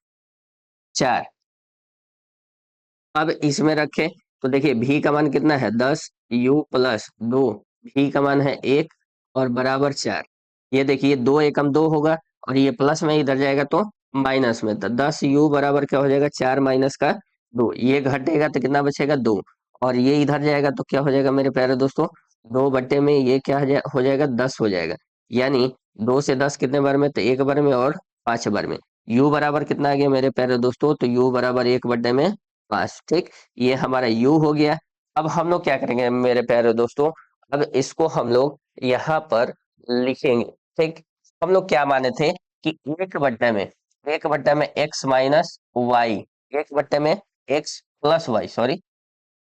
4। अब इसमें रखें तो देखिए भी का मान कितना है, 10u प्लस 2, भी का मान है 1 और बराबर 4। ये देखिए 2 एकम 2 होगा, और ये प्लस में इधर जाएगा तो माइनस में, तो 10u बराबर क्या हो जाएगा, 4 माइनस का 2, ये घटेगा तो कितना बचेगा 2, और ये इधर जाएगा तो क्या हो जाएगा मेरे प्यारे दोस्तों, 2 बटे में ये क्या हो जाएगा 10 हो जाएगा, यानी 2 से 10 कितने बार में, तो एक बार में और 5 बार में। u बराबर कितना आ गया मेरे प्यारे दोस्तों, तो u बराबर 1/5। ठीक, ये हमारा u हो गया। अब हम लोग क्या करेंगे मेरे प्यारे दोस्तों, अब इसको हम लोग यहाँ पर लिखेंगे। ठीक, हम लोग क्या माने थे कि एक बट्टे में एक्स माइनस वाई, एक बट्टे में X plus Y, sorry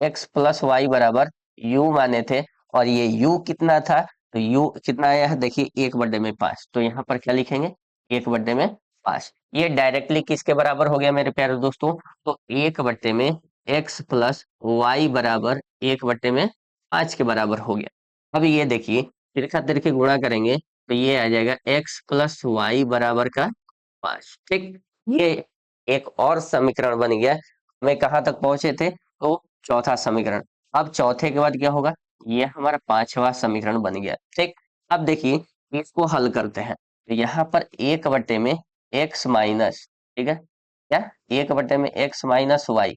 X plus Y बराबर यू माने थे, और ये यू कितना था, तो यू कितना आया है देखिए 1/5, तो यहाँ पर क्या लिखेंगे 1/5। 5। ये डायरेक्टली किसके बराबर हो गया मेरे प्यारे दोस्तों? तो 1/में x प्लस वाई बराबर 1/में 5 के बराबर हो गया। अब ये देखिए, तिरछा तिरछे गुणा करेंगे तो ये आ जाएगा x प्लस वाई बराबर का 5। ठीक, ये एक और समीकरण बन गया। हमें कहाँ तक पहुंचे थे? तो चौथा समीकरण। अब चौथे के बाद क्या होगा? ये हमारा पांचवा समीकरण बन गया। ठीक, अब देखिए, इसको हल करते हैं। तो यहाँ पर 1/में x माइनस, ठीक है, क्या 1/में x माइनस वाई।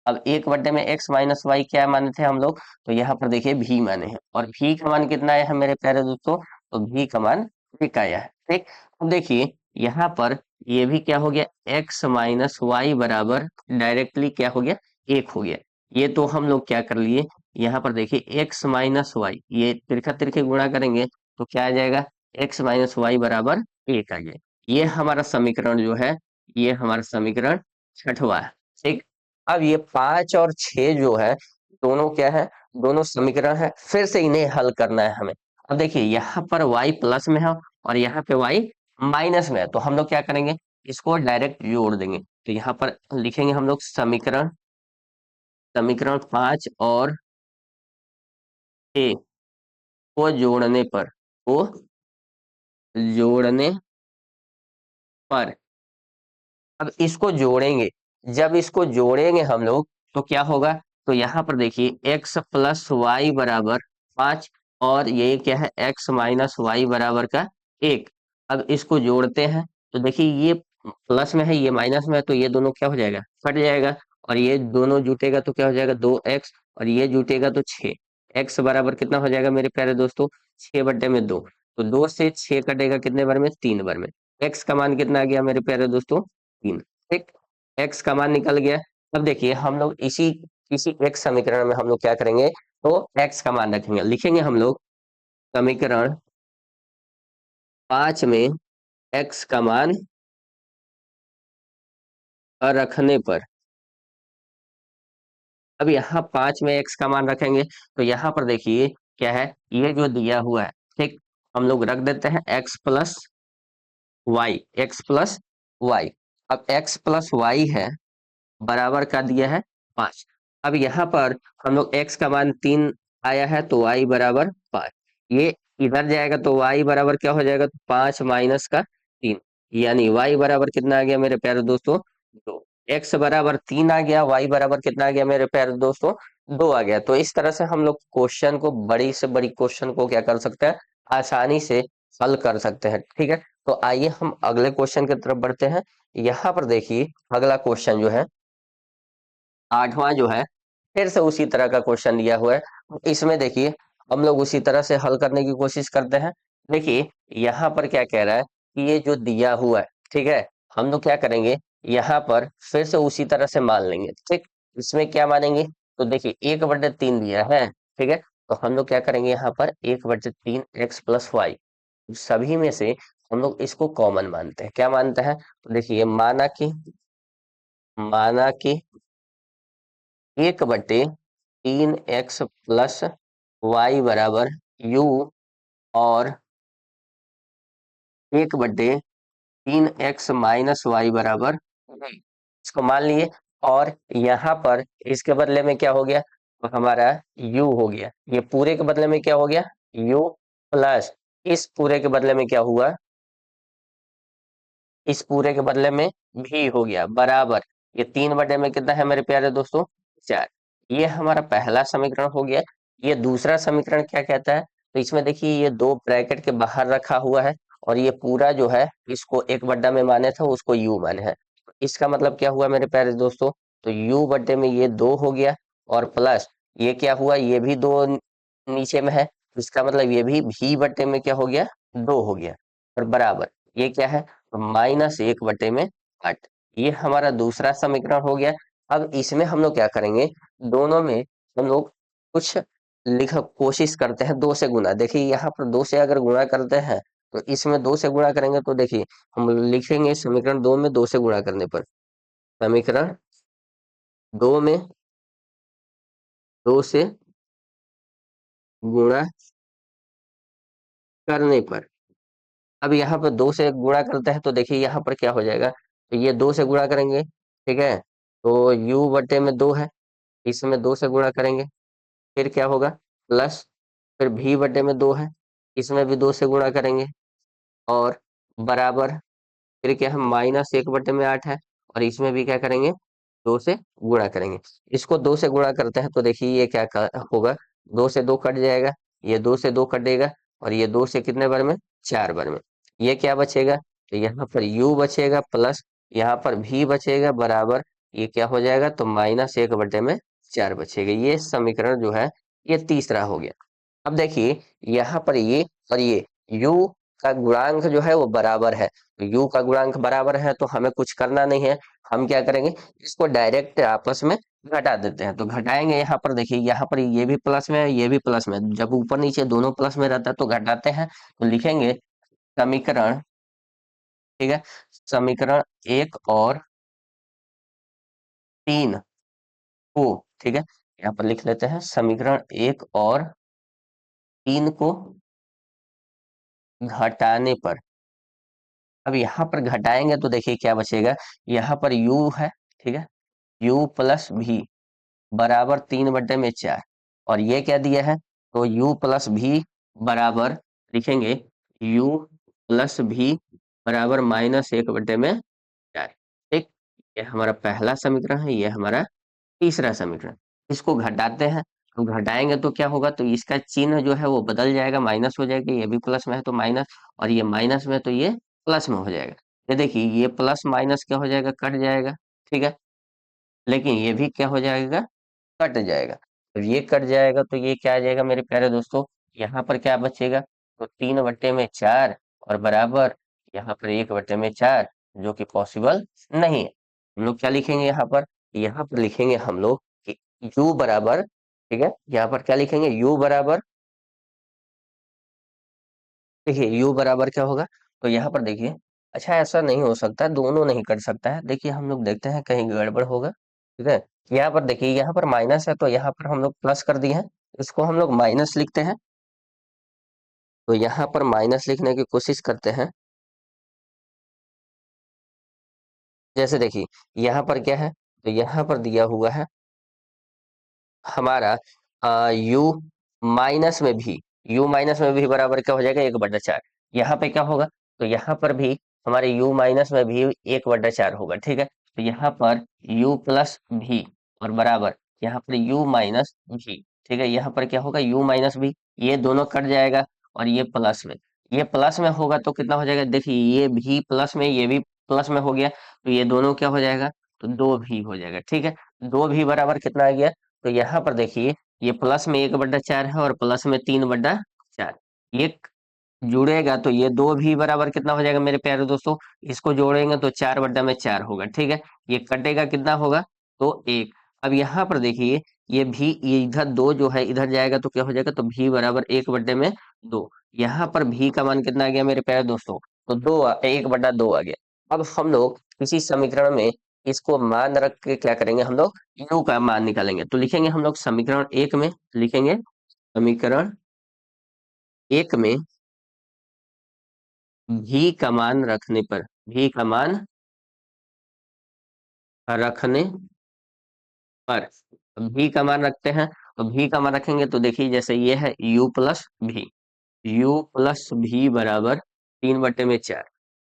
अब 1/में x माइनस वाई क्या माने थे हम लोग? तो यहाँ पर देखिए भी माने हैं, और भी का मान कितना आया है मेरे प्यारे दोस्तों? तो भी का मान एक आया है। ठीक, अब देखिए यहाँ पर ये भी क्या हो गया? x माइनस वाई बराबर डायरेक्टली क्या हो गया? 1 हो गया। ये तो हम लोग क्या कर लिए, यहाँ पर देखिए x माइनस वाई, ये तिरछा तिरछे गुणा करेंगे तो क्या आ जाएगा? x माइनस वाई बराबर 1 आ गया। ये हमारा समीकरण जो है, ये हमारा समीकरण छठवा है। ठीक, अब ये 5 और 6 जो है, दोनों क्या है? दोनों समीकरण है। फिर से इन्हें हल करना है हमें। अब देखिए यहाँ पर y प्लस में है और यहाँ पे y माइनस में है, तो हम लोग क्या करेंगे? इसको डायरेक्ट जोड़ देंगे। तो यहाँ पर लिखेंगे हम लोग समीकरण, समीकरण 5 और 6 को जोड़ने पर, को जोड़ने पर, अब इसको जोड़ेंगे। जब इसको जोड़ेंगे हम लोग तो क्या होगा? तो यहाँ पर देखिए x प्लस वाई बराबर 5, और ये क्या है? x माइनस वाई बराबर का 1। अब इसको जोड़ते हैं तो देखिए ये प्लस में है, ये माइनस में है, तो ये दोनों क्या हो जाएगा? कट जाएगा। और ये दोनों जुटेगा तो क्या हो जाएगा? 2x, और ये जुटेगा तो 6। x बराबर कितना हो जाएगा मेरे प्यारे दोस्तों? 6/2। तो 2 से 6 कटेगा कितने बार में? 3 बार में। x का मान कितना आ गया मेरे प्यारे दोस्तों? 3। ठीक, x का मान निकल गया। अब देखिए हम लोग इसी किसी एक समीकरण में हम लोग क्या करेंगे? तो x का मान रखेंगे। लिखेंगे हम लोग समीकरण 5 में x का मान रखने पर। अब यहाँ 5 में x का मान रखेंगे तो यहाँ पर देखिए क्या है? ये जो दिया हुआ है, ठीक, हम लोग रख देते हैं x plus Y, X plus Y. अब x प्लस वाई है, बराबर का दिया है 5। अब यहाँ पर हम लोग x का मान 3 आया है तो y बराबर 5। ये इधर जाएगा तो y बराबर क्या हो जाएगा? तो 5 माइनस का 3, यानी y बराबर कितना आ गया मेरे प्यारे दोस्तों? 2। x बराबर 3 आ गया, y बराबर कितना आ गया मेरे प्यारे दोस्तों? 2 आ गया। तो इस तरह से हम लोग क्वेश्चन को, बड़ी से बड़ी क्वेश्चन को क्या कर सकते हैं? आसानी से हल कर सकते हैं। ठीक है, तो आइए हम अगले क्वेश्चन की तरफ बढ़ते हैं। यहाँ पर देखिए अगला क्वेश्चन जो है, आठवां जो है, फिर से उसी तरह का क्वेश्चन दिया हुआ है। इसमें देखिए हम लोग उसी तरह से हल करने की कोशिश करते हैं। देखिए यहाँ पर क्या कह रहा है कि ये जो दिया हुआ है, ठीक है, हम लोग क्या करेंगे? यहाँ पर फिर से उसी तरह से मान लेंगे। ठीक, इसमें क्या मानेंगे? तो देखिए 1/3 दिया है, ठीक है, तो हम लोग क्या करेंगे? यहाँ पर 1/3 x प्लस वाई, सभी में से हम लोग इसको कॉमन मानते हैं। क्या मानते हैं? तो देखिए माना कि 1/3 x प्लस वाई बराबर u, और 1/3 x माइनस वाई बराबर v। इसको मान लिए, और यहाँ पर इसके बदले में क्या हो गया? तो हमारा u हो गया। ये पूरे के बदले में क्या हो गया? u, प्लस इस पूरे के बदले में क्या हुआ? इस पूरे के बदले में भी हो गया, बराबर। ये 3/, में कितना है मेरे प्यारे दोस्तों? 4। ये हमारा पहला समीकरण हो गया। ये दूसरा समीकरण क्या कहता है? तो इसमें देखिए ये 2 ब्रैकेट के बाहर रखा हुआ है, और ये पूरा जो है इसको 1/, में माने थे, उसको u माने हैं। इसका मतलब क्या हुआ मेरे प्यारे दोस्तों? तो u/, में ये 2 हो गया, और प्लस ये क्या हुआ? ये भी 2 नीचे में है, इसका मतलब ये भी v/, में क्या हो गया? 2 हो गया, और बराबर ये क्या है? -1/8। ये हमारा दूसरा समीकरण हो गया। अब इसमें हम लोग क्या करेंगे? दोनों में हम लोग कुछ लिख कोशिश करते हैं 2 से गुना। देखिए यहाँ पर 2 से अगर गुणा करते हैं तो इसमें 2 से गुणा करेंगे तो देखिए हम लिखेंगे समीकरण 2 में 2 से गुणा करने पर, समीकरण 2 में 2 से गुणा करने पर। अब यहाँ पर 2 से गुणा करते हैं तो देखिए यहाँ पर क्या हो जाएगा, तो ये 2 से गुणा करेंगे, ठीक है, तो u बटे में 2 है, इसमें 2 से गुणा करेंगे, फिर क्या होगा, प्लस, फिर v बटे में 2 है, इसमें भी 2 से गुणा करेंगे, और बराबर, फिर क्या है, -1/8 है, और इसमें भी क्या करेंगे, 2 से गुणा करेंगे। इसको 2 से गुणा करते हैं तो देखिए ये क्या होगा, 2 से 2 कट जाएगा, ये 2 से 2 कटेगा, और ये 2 से कितने बार में, 4 बार में, ये क्या बचेगा, तो यहाँ पर u बचेगा, प्लस यहाँ पर v बचेगा, बराबर, ये क्या हो जाएगा, तो -1/4 बचेगा। ये समीकरण जो है ये तीसरा हो गया। अब देखिए यहाँ पर ये और ये u का गुणांक जो है वो बराबर है, तो u का गुणांक बराबर है तो हमें कुछ करना नहीं है, हम क्या करेंगे, इसको डायरेक्ट आपस में घटा देते हैं। तो घटाएंगे, यहाँ पर देखिए, यहाँ पर ये भी प्लस में है, ये भी प्लस में है, जब ऊपर नीचे दोनों प्लस में रहता है तो घटाते हैं, तो लिखेंगे समीकरण, ठीक है, समीकरण 1 और 3 को, ठीक है, यहाँ पर लिख लेते हैं समीकरण 1 और 3 को घटाने पर, अब यहाँ पर घटाएंगे तो देखिए क्या बचेगा, यहाँ पर u है, ठीक है, u प्लस भी बराबर 3/4, और ये क्या दिया है, तो u प्लस भी बराबर, लिखेंगे u प्लस भी बराबर -1/4, ठीक, ये हमारा पहला समीकरण है, ये हमारा तीसरा समीकरण। इसको घटाते हैं, तो घटाएंगे तो क्या होगा, तो इसका चिन्ह जो है वो बदल जाएगा, माइनस हो जाएगा, ये भी प्लस में है तो माइनस, और ये माइनस में है तो ये प्लस में हो जाएगा। ये देखिए ये प्लस माइनस क्या हो जाएगा, कट जाएगा, ठीक है, लेकिन ये भी क्या हो जाएगा, कट जाएगा। तो ये कट जाएगा तो ये क्या आ जाएगा मेरे प्यारे दोस्तों, यहाँ पर क्या बचेगा, तो 3/4, और बराबर यहाँ पर 1/4, जो कि पॉसिबल नहीं है। हम लोग क्या लिखेंगे यहाँ पर लिखेंगे हम लोग कि u बराबर, ठीक है, यहाँ पर क्या लिखेंगे, u बराबर, देखिए u बराबर क्या होगा, तो यहाँ पर देखिए, अच्छा ऐसा नहीं हो सकता, दोनों नहीं कर सकता है, देखिए हम लोग देखते हैं कहीं गड़बड़ होगा, ठीक है, यहाँ पर देखिए, यहाँ पर माइनस है तो यहाँ पर हम लोग प्लस कर दिए हैं, इसको हम लोग माइनस लिखते हैं, तो यहाँ पर माइनस लिखने की कोशिश करते हैं। जैसे देखिए यहाँ पर क्या है, तो यहाँ पर दिया हुआ है हमारा u माइनस में भी बराबर क्या हो जाएगा, 1/4, यहाँ पे क्या होगा, तो यहाँ पर भी हमारे u माइनस में भी 1/4 होगा, ठीक है, तो यहाँ पर u प्लस भी, और बराबर यहाँ पर u माइनस भी, ठीक है, यहाँ पर क्या होगा, u माइनस भी, ये दोनों कट जाएगा, और ये प्लस में होगा तो कितना हो जाएगा, देखिए ये भी प्लस में, ये भी प्लस में हो गया, तो ये दोनों क्या हो जाएगा, तो 2 भी हो जाएगा, ठीक है, 2 भी बराबर कितना आ गया, तो यहाँ पर देखिए ये प्लस में 1/4 है, और प्लस में 3/4, ये जुड़ेगा तो ये 2 भी बराबर कितना हो जाएगा मेरे प्यारे दोस्तों, इसको जोड़ेंगे तो 4/4 होगा, ठीक है, ये कटेगा कितना होगा, तो 1। अब यहाँ पर देखिए ये इधर 2 जो है इधर जाएगा तो क्या हो जाएगा, तो भी बराबर 1/2, यहाँ पर भी का मान कितना आ गया मेरे प्यारे दोस्तों, तो 1/2 आ गया। अब हम लोग इसी समीकरण में इसको मान रख के क्या करेंगे, हम लोग u का मान निकालेंगे, तो लिखेंगे हम लोग समीकरण 1 में, लिखेंगे समीकरण 1 में भी का मान रखने पर, भी का मान रखने पर, भी का मान रखते हैं, तो भी का मान रखेंगे तो देखिए जैसे ये है u प्लस भी बराबर 3/4,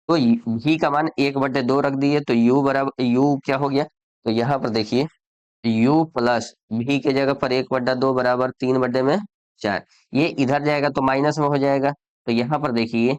तो भी का मान 1/2 रख दिए, तो u बराबर, u क्या हो गया, तो यहाँ पर देखिए u प्लस भी के जगह पर 1/2 बराबर 3/4, ये इधर जाएगा तो माइनस में हो जाएगा, तो यहाँ पर देखिए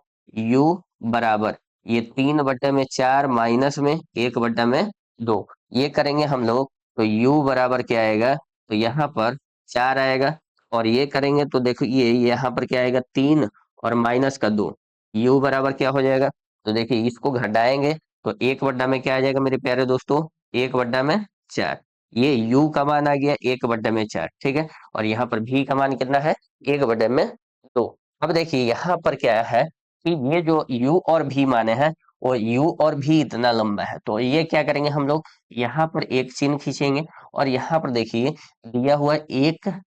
u बराबर ये 3/4 माइनस में 1/2, ये करेंगे हम लोग तो u बराबर क्या आएगा, तो यहाँ पर 4 आएगा, और ये करेंगे तो देखो ये यहाँ पर क्या आएगा, 3 और माइनस का 2, u बराबर क्या हो जाएगा, तो देखिए इसको घटाएंगे तो 1 में क्या आ जाएगा मेरे प्यारे दोस्तों, 1/4, ये u का मान आ गया 1/4, ठीक है, और यहाँ पर भी का मान कितना है, 1/2। अब देखिए यहाँ पर क्या है कि ये जो u और v माने हैं, वो u और v इतना लंबा है, तो ये क्या करेंगे हम लोग, यहाँ पर एक चिन्ह खींचेंगे, और यहाँ पर देखिए दिया हुआ है 1/,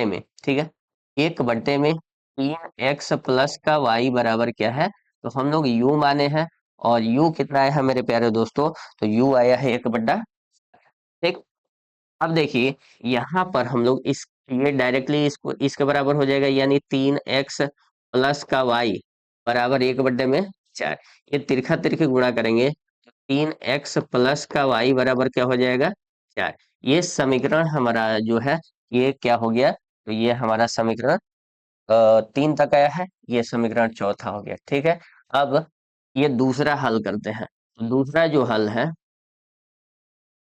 में ठीक है, 1/, में 3x प्लस का y बराबर क्या है, तो हम लोग u माने हैं, और u कितना आया है मेरे प्यारे दोस्तों, तो u आया है 1/। ठीक। अब देखिए यहाँ पर हम लोग इस ये डायरेक्टली इसको इसके बराबर हो जाएगा, यानी 3x प्लस का y बराबर 1/4। ये तिरछा तिरछी गुणा करेंगे, 3x प्लस का y बराबर क्या हो जाएगा, 4। ये समीकरण हमारा जो है ये क्या हो गया, तो ये हमारा समीकरण 3 तक आया है, ये समीकरण चौथा हो गया। ठीक है। अब ये दूसरा हल करते हैं। दूसरा जो हल है,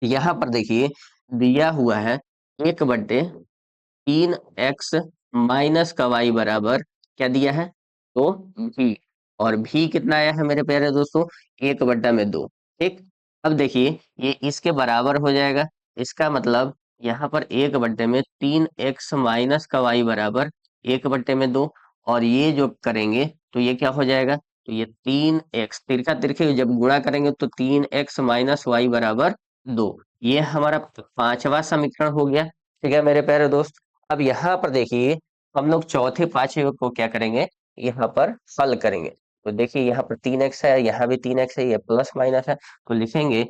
यहाँ पर देखिए दिया हुआ है 1/3x माइनस का y बराबर क्या दिया है, तो v। और v कितना आया है मेरे प्यारे दोस्तों, 1/2। ठीक। अब देखिए ये इसके बराबर हो जाएगा, इसका मतलब यहाँ पर 1/3x माइनस का y बराबर 1/2। और ये जो करेंगे तो ये क्या हो जाएगा, तो ये 3x तिरछा तिरछे जब गुणा करेंगे तो 3x माइनस वाई बराबर 2। ये हमारा पांचवा समीकरण हो गया। ठीक है मेरे प्यारे दोस्त। अब यहाँ पर देखिए हम लोग चौथे पांचवे को क्या करेंगे, यहाँ पर हल करेंगे। तो देखिए यहाँ पर 3x है, यहाँ भी 3x है, ये प्लस माइनस है, तो लिखेंगे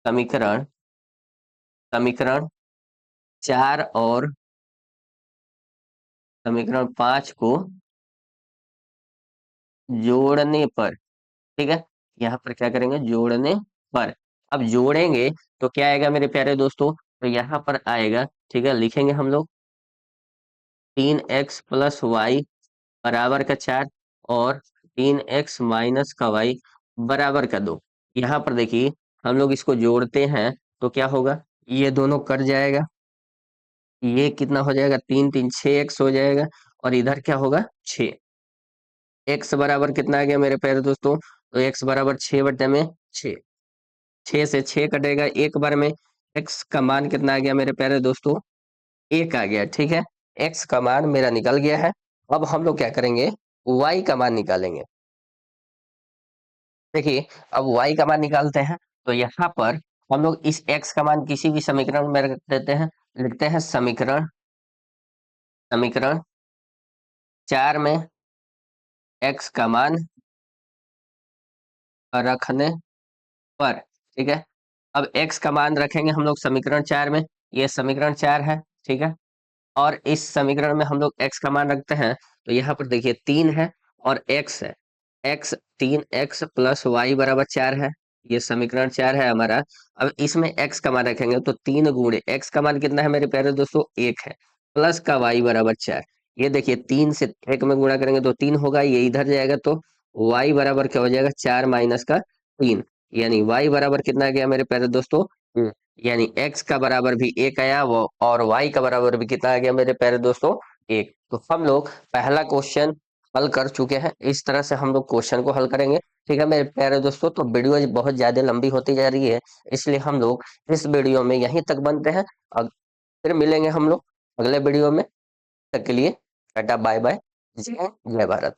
समीकरण समीकरण 4 और समीकरण 5 को जोड़ने पर। ठीक है। यहाँ पर क्या करेंगे, जोड़ने पर। अब जोड़ेंगे तो क्या आएगा मेरे प्यारे दोस्तों, तो यहाँ पर आएगा, ठीक है, लिखेंगे हम लोग 3x प्लस वाई बराबर का 4, और 3x माइनस का y बराबर का 2। यहाँ पर देखिए हम लोग इसको जोड़ते हैं तो क्या होगा, ये दोनों कट जाएगा, ये कितना हो जाएगा, 3 3 6x हो जाएगा, और इधर क्या होगा 6। x बराबर कितना आ गया मेरे प्यारे दोस्तों, तो x बराबर 6/6। 6 से 6 कटेगा एक बार में, x का मान कितना आ गया मेरे प्यारे दोस्तों, 1 आ गया। ठीक है। x का मान मेरा निकल गया है। अब हम लोग क्या करेंगे, y का मान निकालेंगे। देखिए अब y का मान निकालते हैं, तो यहाँ पर हम लोग इस x का मान किसी भी समीकरण में रख देते हैं। लिखते हैं समीकरण समीकरण 4 में x का मान रखने पर। ठीक है। अब x का मान रखेंगे हम लोग समीकरण 4 में, ये समीकरण 4 है। ठीक है। और इस समीकरण में हम लोग x का मान रखते हैं, तो यहाँ पर देखिए 3 है और x है, x 3x प्लस वाई बराबर 4 है, ये समीकरण 4 है हमारा। अब इसमें x का मान रखेंगे तो 3 गुणे x का मान कितना है मेरे प्यारे दोस्तों, 1 है, प्लस का y बराबर 4। ये देखिए 3 से 1 में गुणा करेंगे तो 3 होगा, ये इधर जाएगा तो y बराबर क्या हो जाएगा, 4 माइनस का 3, यानी y बराबर कितना आ गया मेरे प्यारे दोस्तों, यानी x का बराबर भी 1 आया, वो और y का बराबर भी कितना आ गया मेरे प्यारे दोस्तों, 1। तो हम लोग पहला क्वेश्चन हल कर चुके हैं। इस तरह से हम लोग क्वेश्चन को हल करेंगे। ठीक है मेरे प्यारे दोस्तों, तो वीडियो बहुत ज्यादा लंबी होती जा रही है, इसलिए हम लोग इस वीडियो में यहीं तक बनते हैं। फिर मिलेंगे हम लोग अगले वीडियो में। तक के लिए टाटा बाय बाय, जय हिंद, जय भारत।